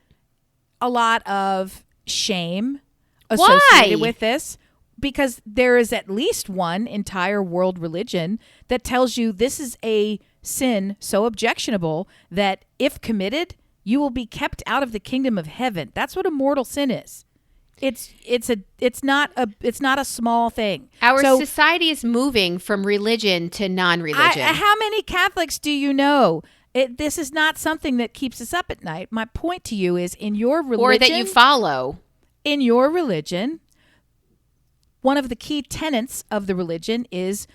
a lot of shame associated with this. Because there is at least one entire world religion that tells you this is a sin so objectionable that if committed, you will be kept out of the kingdom of heaven. That's what a mortal sin is. It's not a small thing. Our society is moving from religion to non-religion. How many Catholics do you know? This is not something that keeps us up at night. My point to you is in your religion, or that you follow. In your religion, one of the key tenets of the religion is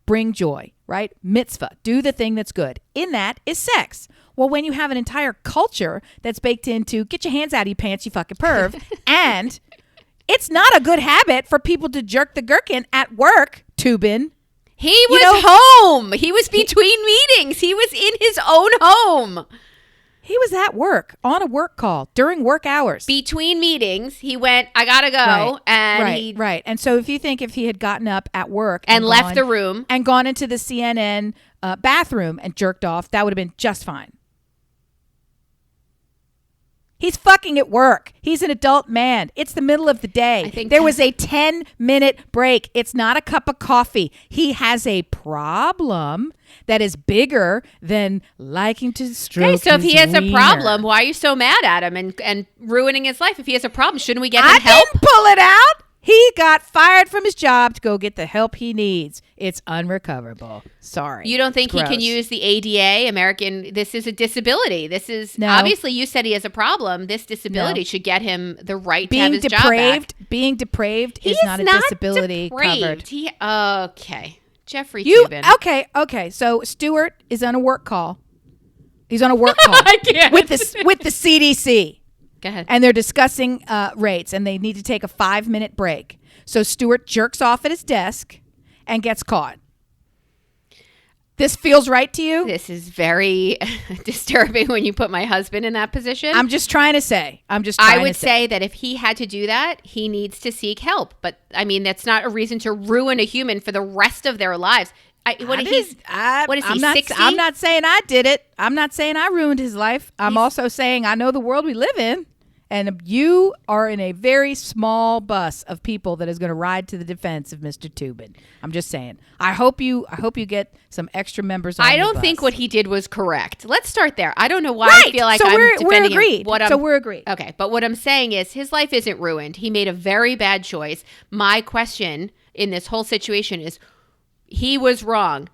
bring joy, right? Mitzvah, do the thing that's good. In that is sex. Well, when you have an entire culture that's baked into get your hands out of your pants, you fucking perv, and it's not a good habit for people to jerk the gherkin at work, Toobin. He was home. He was between meetings. He was in his own home. He was at work on a work call during work hours. Between meetings, he went, I gotta go. Right. And so if he had gotten up at work and left the room and gone into the CNN bathroom and jerked off, that would have been just fine. He's fucking at work. He's an adult man. It's the middle of the day. There was a 10-minute break. It's not a cup of coffee. He has a problem that is bigger than liking to stroke his so if he has wiener. A problem, why are you so mad at him and ruining his life? If he has a problem, shouldn't we get him help? I didn't pull it out. He got fired from his job to go get the help he needs. It's unrecoverable. Sorry. You don't think he can use the ADA, this is a disability. This is, obviously you said he has a problem. This disability should get him the right to have his job back. Being depraved is not a disability covered. Okay. Jeffrey Toobin. Okay. So Stuart is on a work call. He's on a work call I can't. with the CDC. Go ahead. And they're discussing rates, and they need to take a 5-minute break. So Stuart jerks off at his desk and gets caught. This feels right to you? This is very disturbing when you put my husband in that position. I'm just trying to say. I would say that if he had to do that, he needs to seek help. But, I mean, that's not a reason to ruin a human for the rest of their lives. What is he, 60? I'm not saying I did it. I'm not saying I ruined his life. I'm also saying I know the world we live in. And you are in a very small bus of people that is going to ride to the defense of Mr. Toobin. I'm just saying. I hope you get some extra members on I don't bus. think what he did was correct. Let's start there. I don't know why I feel like I'm defending him. We're agreed. Okay, but what I'm saying is his life isn't ruined. He made a very bad choice. My question in this whole situation is he was wrong.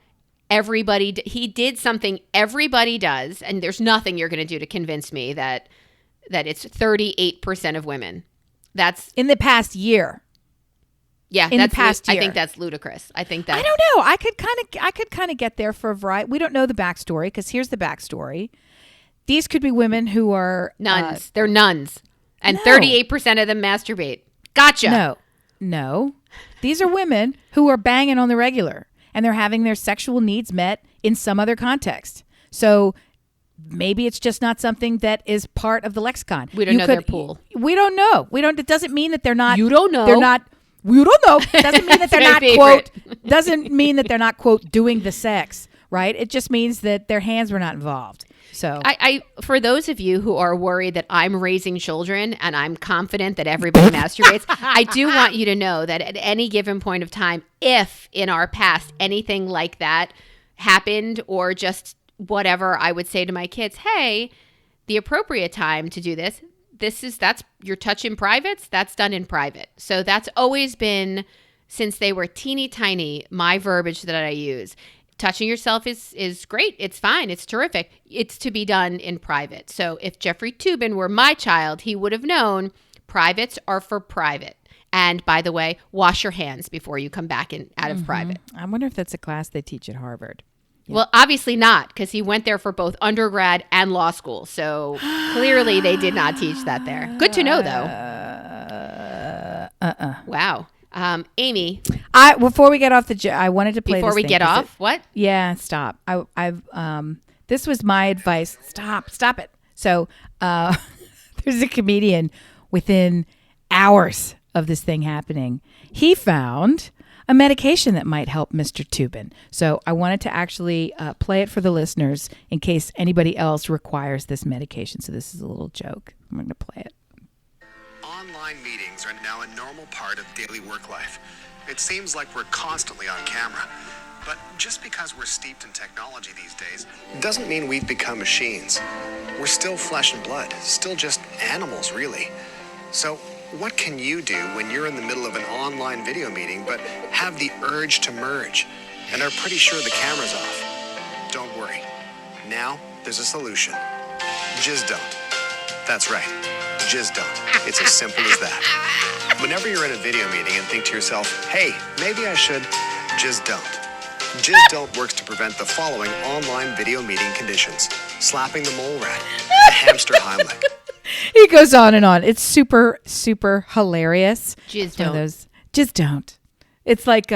He did something everybody does, and there's nothing you're going to do to convince me that it's 38% of women. That's in the past year. Yeah, in the past year. I think that's ludicrous. I don't know. I could kind of get there for a variety. We don't know the backstory because here's the backstory. These could be women who are nuns. They're nuns, and 38% of them masturbate. Gotcha. No. These are women who are banging on the regular, and they're having their sexual needs met in some other context. So maybe it's just not something that is part of the lexicon. We don't know their pool. We don't know. It doesn't mean that they're not. You don't know. They're not. You don't know. Doesn't mean that they're not quote. Doesn't mean that they're not quote doing the sex. Right. It just means that their hands were not involved. So I for those of you who are worried that I'm raising children and I'm confident that everybody masturbates, I do want you to know that at any given point of time, if in our past anything like that happened or just whatever, I would say to my kids, hey, the appropriate time to do that's your touch in privates, that's done in private. So that's always been, since they were teeny tiny, my verbiage that I use. Touching yourself is great. It's fine. It's terrific. It's to be done in private. So if Jeffrey Toobin were my child, he would have known privates are for private. And by the way, wash your hands before you come back out of private. I wonder if that's a class they teach at Harvard. Well, obviously not, because he went there for both undergrad and law school. So clearly they did not teach that there. Good to know, though. Wow. Amy. Before we get off I wanted to play Before this we thing, get off, what? Yeah, stop. This was my advice. Stop it. So there's a comedian within hours of this thing happening. He found a medication that might help Mr. Toobin. So I wanted to actually play it for the listeners in case anybody else requires this medication. So this is a little joke. I'm going to play it. Online meetings are now a normal part of daily work life. It seems like we're constantly on camera. But just because we're steeped in technology these days doesn't mean we've become machines. We're still flesh and blood, still just animals, really. So what can you do when you're in the middle of an online video meeting but have the urge to merge and are pretty sure the camera's off? Don't worry. Now there's a solution. Just don't. That's right. Just don't. It's as simple as that. Whenever you're in a video meeting and think to yourself, hey, maybe I should, just don't. Just don't works to prevent the following online video meeting conditions: slapping the mole rat, the hamster Heimlich. He goes on and on. It's super, super hilarious. Just don't. Just don't. It's like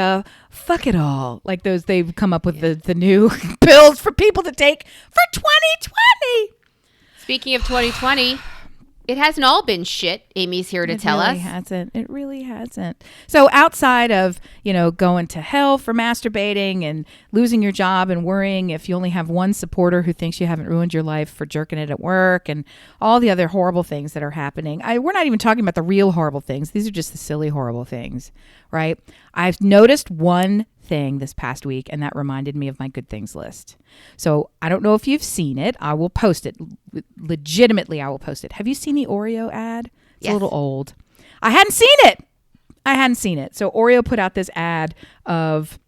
fuck it all. Like those they've come up with the new pills for people to take for 2020. Speaking of 2020, it hasn't all been shit. Amy's here to tell us. It really hasn't. So outside of, going to hell for masturbating and losing your job and worrying if you only have one supporter who thinks you haven't ruined your life for jerking it at work and all the other horrible things that are happening. We're not even talking about the real horrible things. These are just the silly, horrible things, right? I've noticed one thing this past week, and that reminded me of my good things list. So I don't know if you've seen it. I will post it. Legitimately, I will post it. Have you seen the Oreo ad? It's Yes. a little old. I hadn't seen it. So Oreo put out this ad of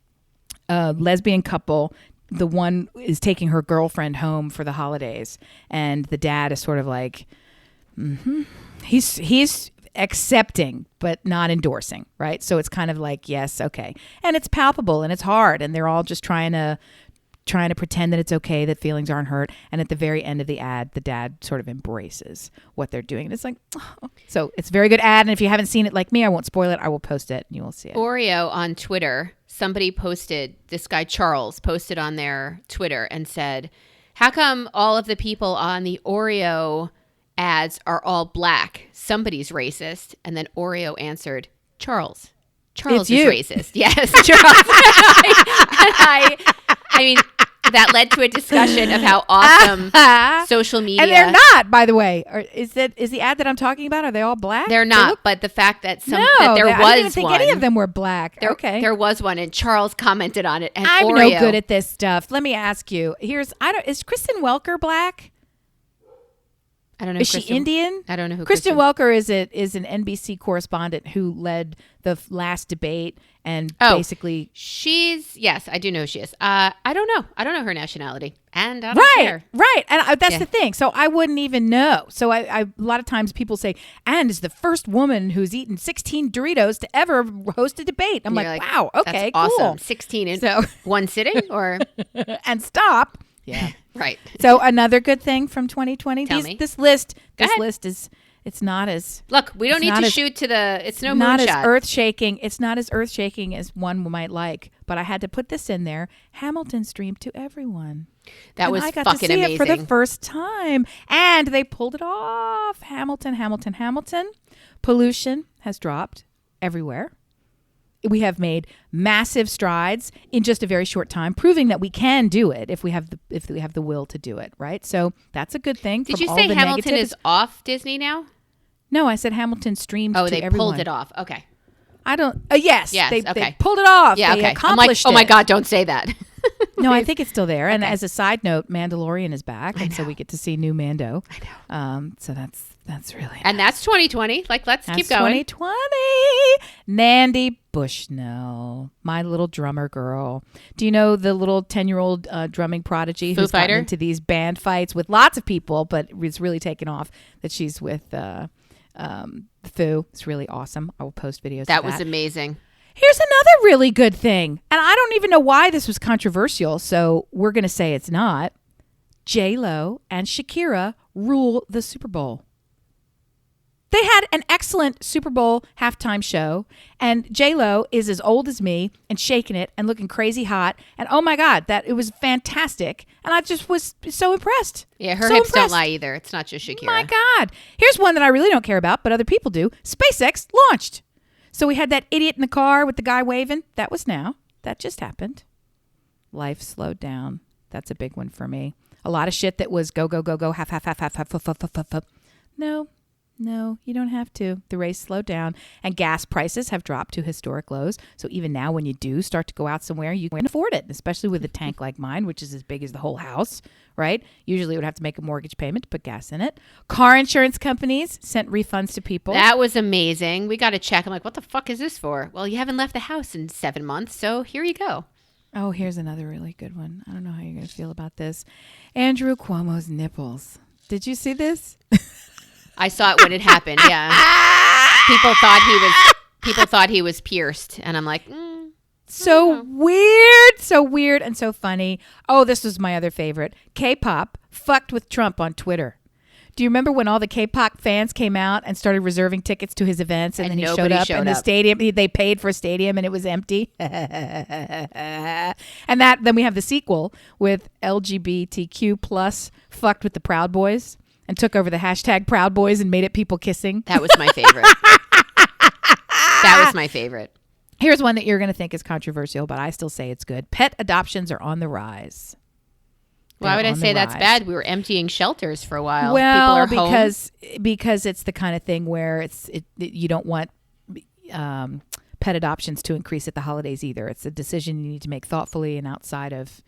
a lesbian couple. The one is taking her girlfriend home for the holidays, and the dad is sort of like, he's accepting but not endorsing, right? So it's kind of like, yes, okay, and it's palpable and it's hard, and they're all just trying to pretend that it's okay, that feelings aren't hurt. And at the very end of the ad, the dad sort of embraces what they're doing, and it's like, oh. So it's a very good ad. And if you haven't seen it, like me, I won't spoil it. I will post it and you will see it. Oreo on Twitter, somebody posted, this guy Charles posted on their Twitter and said, how come all of the people on the Oreo ads are all black? Somebody's racist. And then Oreo answered, Charles It's is you. racist. Yes, Charles. I mean, that led to a discussion of how awesome social media. And they're not, by the way. Is the ad that I'm talking about? Are they all black? They're not, but the fact that No, that there was I didn't even think one. any of them were black. Okay. There was one, and Charles commented on it. And I'm Oreo, no good at this stuff. Let me ask you. Is Kristen Welker black? I don't know. Is she Indian? I don't know who Kristen Welker is an NBC correspondent who led the last debate and basically. Yes, I do know she is. I don't know. I don't know her nationality, and I don't care. Right, and that's the thing. So I wouldn't even know. So I a lot of times people say, and is the first woman who's eaten 16 Doritos to ever host a debate. I'm like, wow, okay, that's cool. awesome. 16 in So one sitting, or and stop. yeah, right. So another good thing from 2020. Tell me. This list ahead. it's not as Look, we don't it's need not to as- shoot to the. It's no not moonshot. as earth shaking. It's not as earth shaking as one might like. But I had to put this in there. Hamilton streamed to everyone. That And was I got fucking to see amazing. it for the first time, and they pulled it off. Hamilton. Pollution has dropped everywhere. We have made massive strides in just a very short time, proving that we can do it if we have the will to do it. Right. So that's a good thing. Did from you all say the Hamilton negatives. is off Disney now? No, I said Hamilton streamed. Oh, to they everyone. pulled it off. Okay. I don't. Yes. Yes, They okay. pulled it off. Yeah. They Okay. I'm like, accomplished oh my it. God, don't say that. No, I think it's still there. And Okay. as a side note, Mandalorian is back, and so know. we get to see new Mando. I know. So that's really nice. And that's 2020. Like, let's keep going. 2020. Nandy Bushnell, my little drummer girl. Do you know the little 10-year-old drumming prodigy Foo who's gotten Fighter? into these band fights with lots of people, but it's really taken off? That she's with Foo. It's really awesome. I will post videos. That of was amazing. Here's another really good thing. And I don't even know why this was controversial, so we're going to say it's not. J-Lo and Shakira rule the Super Bowl. They had an excellent Super Bowl halftime show, and J-Lo is as old as me and shaking it and looking crazy hot. And oh my God, it was fantastic. And I just was so impressed. Yeah, her hips don't lie either. It's not just Shakira. My God. Here's one that I really don't care about, but other people do. SpaceX launched. So we had that idiot in the car with the guy waving. That was now. That just happened. Life slowed down. That's a big one for me. A lot of shit that was go, go, go, go, half. No, you don't have to. The race slowed down, and gas prices have dropped to historic lows. So even now, when you do start to go out somewhere, you can afford it, especially with a tank like mine, which is as big as the whole house, right? Usually, it would have to make a mortgage payment to put gas in it. Car insurance companies sent refunds to people. That was amazing. We got to check. I'm like, what the fuck is this for? Well, you haven't left the house in 7 months, so here you go. Oh, here's another really good one. I don't know how you're going to feel about this. Andrew Cuomo's nipples. Did you see this? I saw it when it happened. Yeah, people thought he was pierced, and I'm like, so weird, and so funny. Oh, this was my other favorite. K-pop fucked with Trump on Twitter. Do you remember when all the K-pop fans came out and started reserving tickets to his events, and then he showed up in the stadium? They paid for a stadium, and it was empty. And then we have the sequel with LGBTQ plus fucked with the Proud Boys. And took over the hashtag Proud Boys and made it people kissing. That was my favorite. That was my favorite. Here's one that you're going to think is controversial, but I still say it's good. Pet adoptions are on the rise. Why would I say that's bad? We were emptying shelters for a while. Well, people are because it's the kind of thing where you don't want pet adoptions to increase at the holidays either. It's a decision you need to make thoughtfully and outside of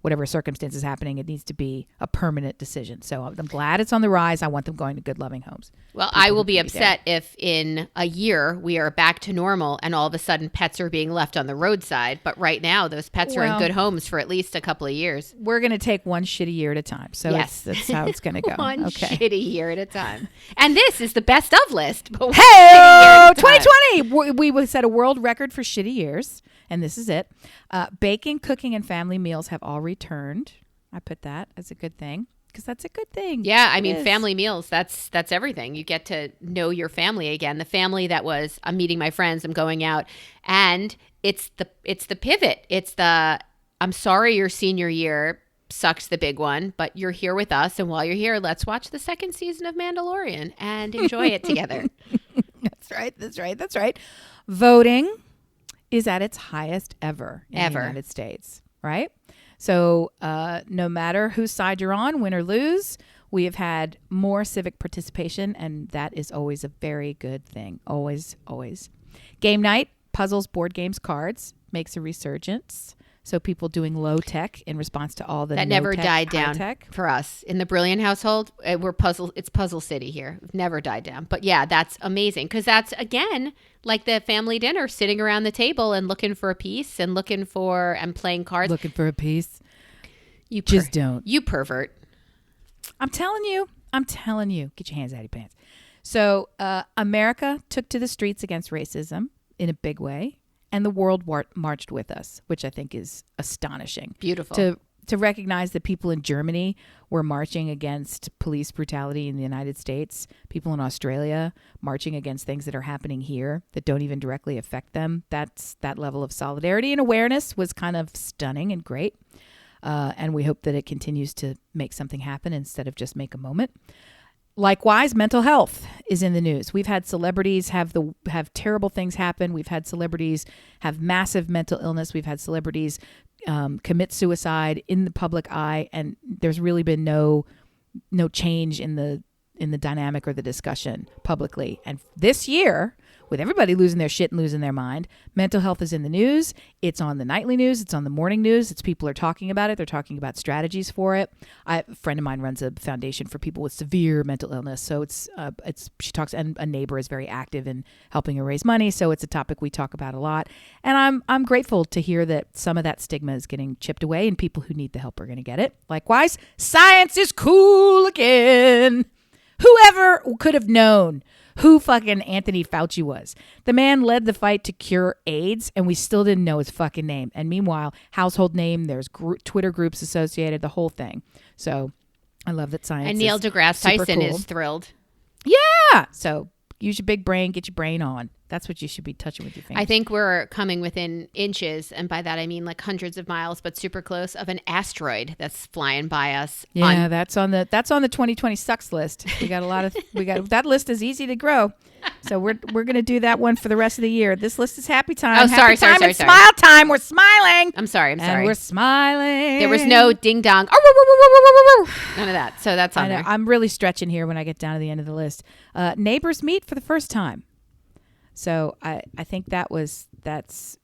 whatever circumstances happening. It needs to be a permanent decision. So I'm glad it's on the rise. I want them going to good, loving homes. Well, I will be upset if in a year we are back to normal and all of a sudden pets are being left on the roadside. But right now, those pets are in good homes for at least a couple of years. We're going to take one shitty year at a time. So yes. That's how it's going to go. One shitty year at a time. And this is the best of list. Hey, 2020. We set a world record for shitty years. And this is it. Baking, cooking, and family meals have all returned. I put that as a good thing because that's a good thing. Yeah, I mean, family meals, that's everything. You get to know your family again. The family that was, I'm meeting my friends, I'm going out. And it's the pivot. It's the, I'm sorry your senior year sucks the big one, but you're here with us. And while you're here, let's watch the second season of Mandalorian and enjoy it together. That's right. Voting is at its highest ever in the United States, right? So no matter whose side you're on, win or lose, we have had more civic participation, and that is always a very good thing. Always, always. Game night, puzzles, board games, cards makes a resurgence. So people doing low tech in response to all the that never died down for us in the Brilliant household. It's Puzzle City here. It never died down. But yeah, that's amazing because that's again like the family dinner, sitting around the table and looking for a piece and playing cards. Looking for a piece. You just don't. You pervert. I'm telling you. Get your hands out of your pants. So America took to the streets against racism in a big way. And the world marched with us, which I think is astonishing. Beautiful. To recognize that people in Germany were marching against police brutality in the United States, people in Australia marching against things that are happening here that don't even directly affect them. That level of solidarity and awareness was kind of stunning and great. And we hope that it continues to make something happen instead of just make a moment. Likewise, mental health is in the news. We've had celebrities have terrible things happen. We've had celebrities have massive mental illness. We've had celebrities commit suicide in the public eye, and there's really been no change in the dynamic or the discussion publicly. And this year, with everybody losing their shit and losing their mind, mental health is in the news. It's on the nightly news. It's on the morning news. People are talking about it. They're talking about strategies for it. A friend of mine runs a foundation for people with severe mental illness. So she talks, and a neighbor is very active in helping her raise money. So it's a topic we talk about a lot. And I'm grateful to hear that some of that stigma is getting chipped away, and people who need the help are going to get it. Likewise, science is cool again. Whoever could have known? who fucking Anthony Fauci was. The man led the fight to cure AIDS, and we still didn't know his fucking name. And meanwhile, household name, there's Twitter groups associated, the whole thing. So I love that science. And Neil is deGrasse super Tyson cool. is thrilled. Yeah. So use your big brain, get your brain on. That's what you should be touching with your fingers. I think we're coming within inches, and by that I mean like hundreds of miles, but super close, of an asteroid that's flying by us. Yeah, that's on the 2020 sucks list. We got a lot of that list is easy to grow. So we're gonna do that one for the rest of the year. This list is happy time. Oh, sorry, Happy time sorry, and sorry. Smile time. We're smiling. I'm sorry. And we're smiling. There was no ding dong. None of that. So that's on I know. there. I'm really stretching here when I get down to the end of the list. Neighbors meet for the first time. So I think that's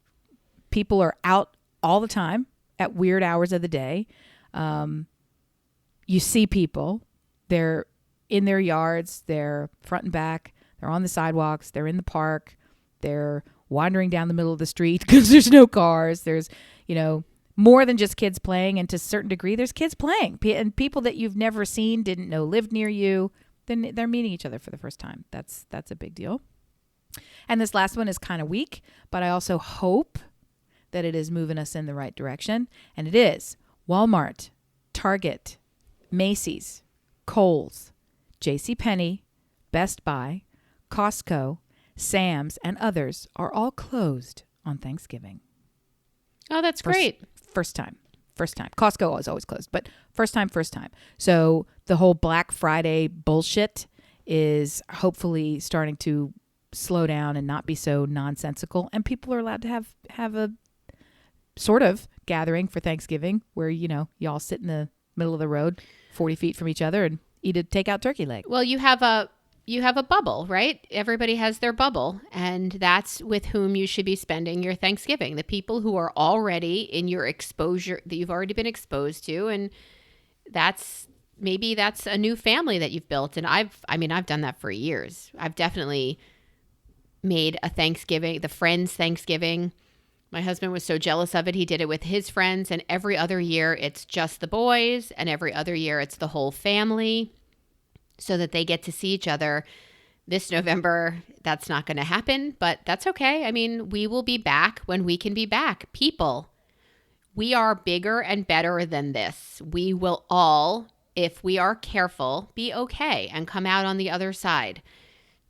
people are out all the time at weird hours of the day. You see people, they're in their yards, they're front and back, they're on the sidewalks, they're in the park, they're wandering down the middle of the street because there's no cars. There's, more than just kids playing, and to a certain degree, there's kids playing and people that you've never seen, didn't know lived near you. Then they're meeting each other for the first time. That's a big deal. And this last one is kind of weak, but I also hope that it is moving us in the right direction. And it is. Walmart, Target, Macy's, Kohl's, JCPenney, Best Buy, Costco, Sam's, and others are all closed on Thanksgiving. Oh, that's great. First time. Costco is always closed, but first time. So the whole Black Friday bullshit is hopefully starting to slow down and not be so nonsensical, and people are allowed to have a sort of gathering for Thanksgiving where y'all sit in the middle of the road 40 feet from each other and eat a takeout turkey leg. Well, you have a bubble, right? Everybody has their bubble, and that's with whom you should be spending your Thanksgiving. The people who are already in your exposure, that you've already been exposed to, and maybe that's a new family that you've built. And I've done that for years. I've definitely made a Thanksgiving, the friends' Thanksgiving. My husband was so jealous of it. He did it with his friends, and every other year it's just the boys, and every other year it's the whole family, so that they get to see each other. This November, that's not going to happen, but that's okay. I mean, we will be back when we can be back. People, we are bigger and better than this. We will all, if we are careful, be okay and come out on the other side.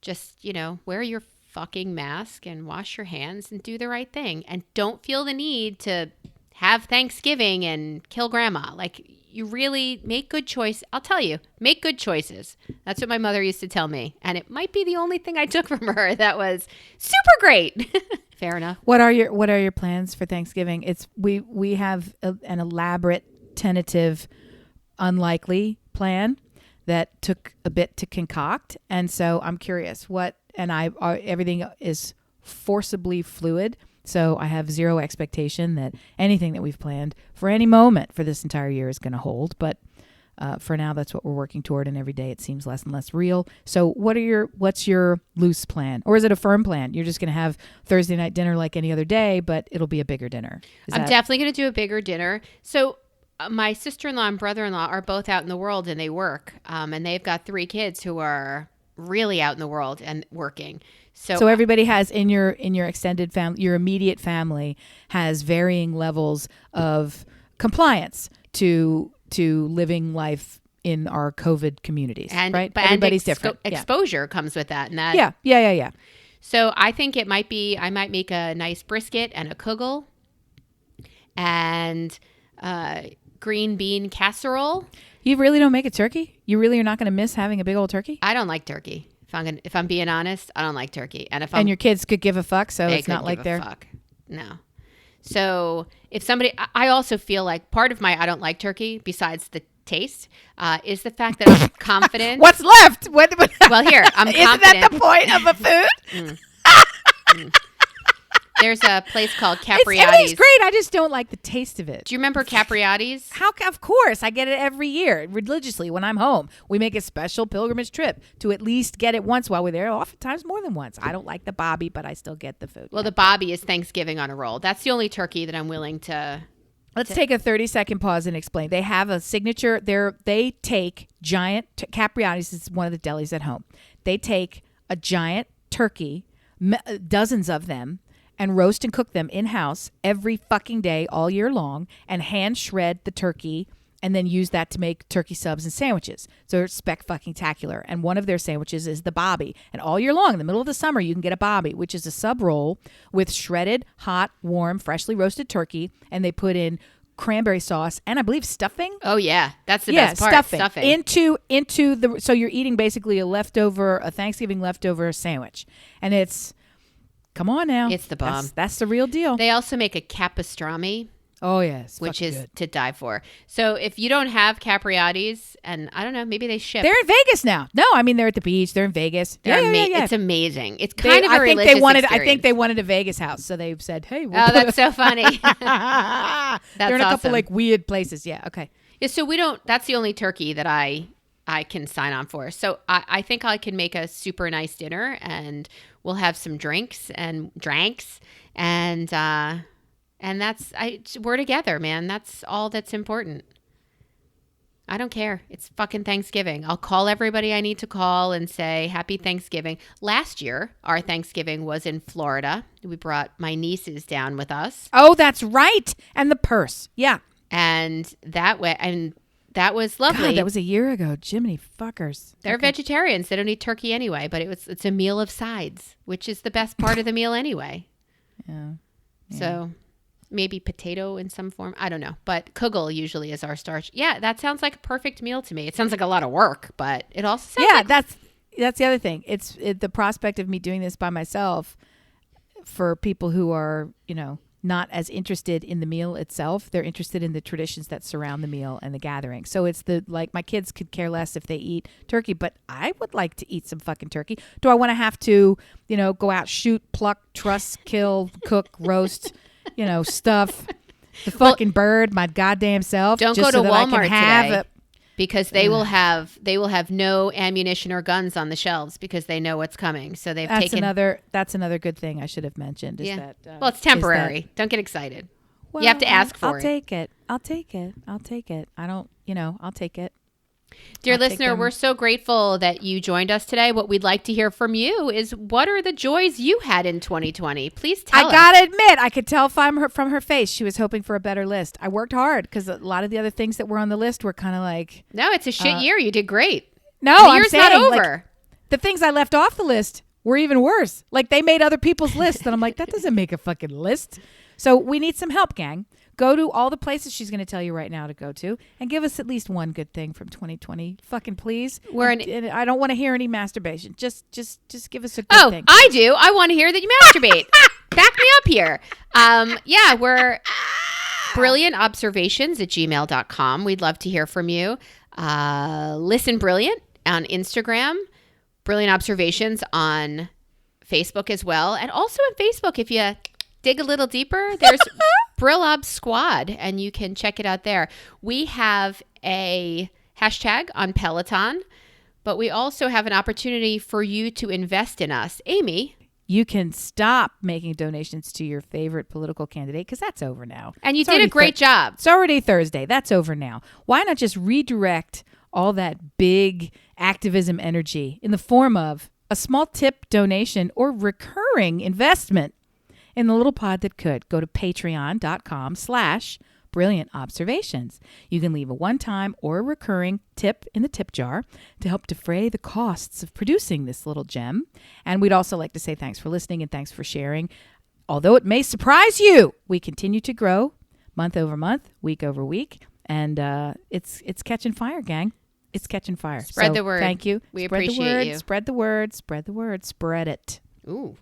Just, wear your fucking mask and wash your hands and do the right thing. And don't feel the need to have Thanksgiving and kill grandma. Like, you really make good choice. I'll tell you, make good choices. That's what my mother used to tell me. And it might be the only thing I took from her that was super great. Fair enough. What are your plans for Thanksgiving? It's we have an elaborate, tentative, unlikely plan that took a bit to concoct. And so I'm curious everything is forcibly fluid. So I have zero expectation that anything that we've planned for any moment for this entire year is going to hold. But for now, that's what we're working toward. And every day it seems less and less real. So what's your loose plan? Or is it a firm plan? You're just going to have Thursday night dinner like any other day, but it'll be a bigger dinner. I'm definitely going to do a bigger dinner. So my sister-in-law and brother-in-law are both out in the world, and they work. And they've got 3 kids who are really out in the world and working. So everybody has in your extended family, your immediate family has varying levels of compliance to living life in our COVID communities, right? But everybody's different. Exposure comes with that, and that. Yeah. So I think I might make a nice brisket and a kugel, and green bean casserole. You really don't make a turkey? You really are not going to miss having a big old turkey? I don't like turkey. If I'm being honest, I don't like turkey. And your kids could give a fuck, so it's not like they're fuck. No. So if somebody, I also feel like part of my I don't like turkey, besides the taste, is the fact that I'm confident. What's left? Well, here I'm confident. Isn't that the point of a food? There's a place called Capriati's. Everything's great. I just don't like the taste of it. Do you remember Capriati's? Of course. I get it every year religiously when I'm home. We make a special pilgrimage trip to at least get it once while we're there, oftentimes more than once. I don't like the bobby, but I still get the food. Well, the bobby is Thanksgiving on a roll. That's the only turkey that I'm willing to... Let's take a 30-second pause and explain. They have a signature. They take giant... Capriati's is one of the delis at home. They take a giant turkey, dozens of them, and roast and cook them in-house every fucking day all year long, and hand shred the turkey and then use that to make turkey subs and sandwiches. So it's spec-fucking-tacular. And one of their sandwiches is the Bobby. And all year long, in the middle of the summer, you can get a Bobby, which is a sub roll with shredded, hot, warm, freshly roasted turkey. And they put in cranberry sauce and I believe stuffing. Oh, yeah. That's the best part. Stuffing. Into the... So you're eating basically a Thanksgiving leftover sandwich. And it's... Come on now. It's the bomb. That's the real deal. They also make a capistrami. Oh, yes. Which is good. to die for. So if you don't have capriati's, and I don't know, maybe they ship. They're in Vegas now. No, I mean, they're at the beach. They're in Vegas. Yeah. It's amazing. It's kind of a religious experience. I think they wanted a Vegas house. So they've said, hey. That's so funny. They're in a couple like weird places. Yeah. Okay. Yeah, so that's the only turkey that I can sign on for. So I think I can make a super nice dinner and we'll have some drinks and we're together, man. That's all that's important. I don't care. It's fucking Thanksgiving. I'll call everybody I need to call and say happy Thanksgiving. Last year, our Thanksgiving was in Florida. We brought my nieces down with us. Oh, that's right. And the purse. Yeah. And that was lovely. God, that was a year ago. Jiminy fuckers. They're vegetarians. They don't eat turkey anyway, but it's a meal of sides, which is the best part of the meal anyway. Yeah. So maybe potato in some form. I don't know. But kugel usually is our starch. Yeah, that sounds like a perfect meal to me. It sounds like a lot of work, but it also sounds like... that's the other thing. It's the prospect of me doing this by myself for people who are, not as interested in the meal itself. They're interested in the traditions that surround the meal and the gathering. So it's my kids could care less if they eat turkey, but I would like to eat some fucking turkey. Do I want to have to, go out, shoot, pluck, truss, kill, cook, roast, stuff the fucking bird my goddamn self? Don't just go to so Walmart today because they will have no ammunition or guns on the shelves because they know what's coming. So that's another good thing I should have mentioned. Is that, well, it's temporary. Don't get excited. You have to ask for it. I'll take it. I don't, I'll take it. Dear listener, we're so grateful that you joined us today. What we'd like to hear from you is what are the joys you had in 2020? Please tell us. I gotta admit, I could tell from her face she was hoping for a better list. I worked hard because a lot of the other things that were on the list were kind of like... No, it's a shit year. You did great. No, the year's not over. The things I left off the list were even worse. Like they made other people's lists and I'm like, that doesn't make a fucking list. So we need some help, gang. Go to all the places she's going to tell you right now to go to and give us at least one good thing from 2020. Fucking please. And I don't want to hear any masturbation. Just give us a good thing. I do. I want to hear that you masturbate. Back me up here. We're brilliantobservations@gmail.com. We'd love to hear from you. Listen Brilliant on Instagram. Brilliant Observations on Facebook as well. And also on Facebook, if you dig a little deeper, there's Brillob Squad, and you can check it out there. We have a hashtag on Peloton, but we also have an opportunity for you to invest in us. Amy, you can stop making donations to your favorite political candidate because that's over now. And you did a great job. It's already Thursday. That's over now. Why not just redirect all that big activism energy in the form of a small tip donation or recurring investment in the little pod that could? Go to patreon.com/brilliantobservations. You can leave a one-time or a recurring tip in the tip jar to help defray the costs of producing this little gem. And we'd also like to say thanks for listening and thanks for sharing. Although it may surprise you, we continue to grow month over month, week over week, and it's catching fire, gang. It's catching fire. Spread the word. Thank you. We appreciate you. Spread the word. Spread the word. Spread it. Ooh.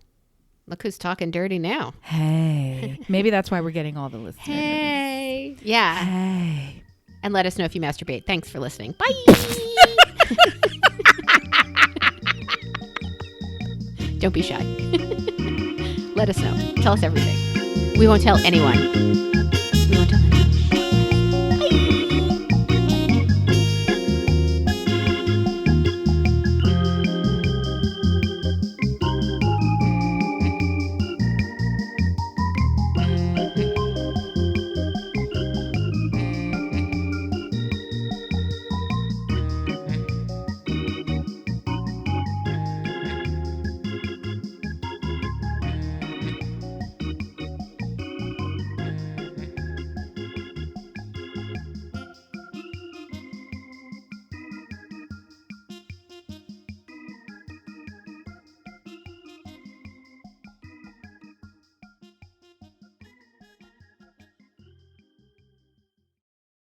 Look who's talking dirty now. Hey. Maybe that's why we're getting all the listeners. Hey. Yeah. Hey. And let us know if you masturbate. Thanks for listening. Bye. Don't be shy. Let us know. Tell us everything. We won't tell anyone. We won't tell anyone.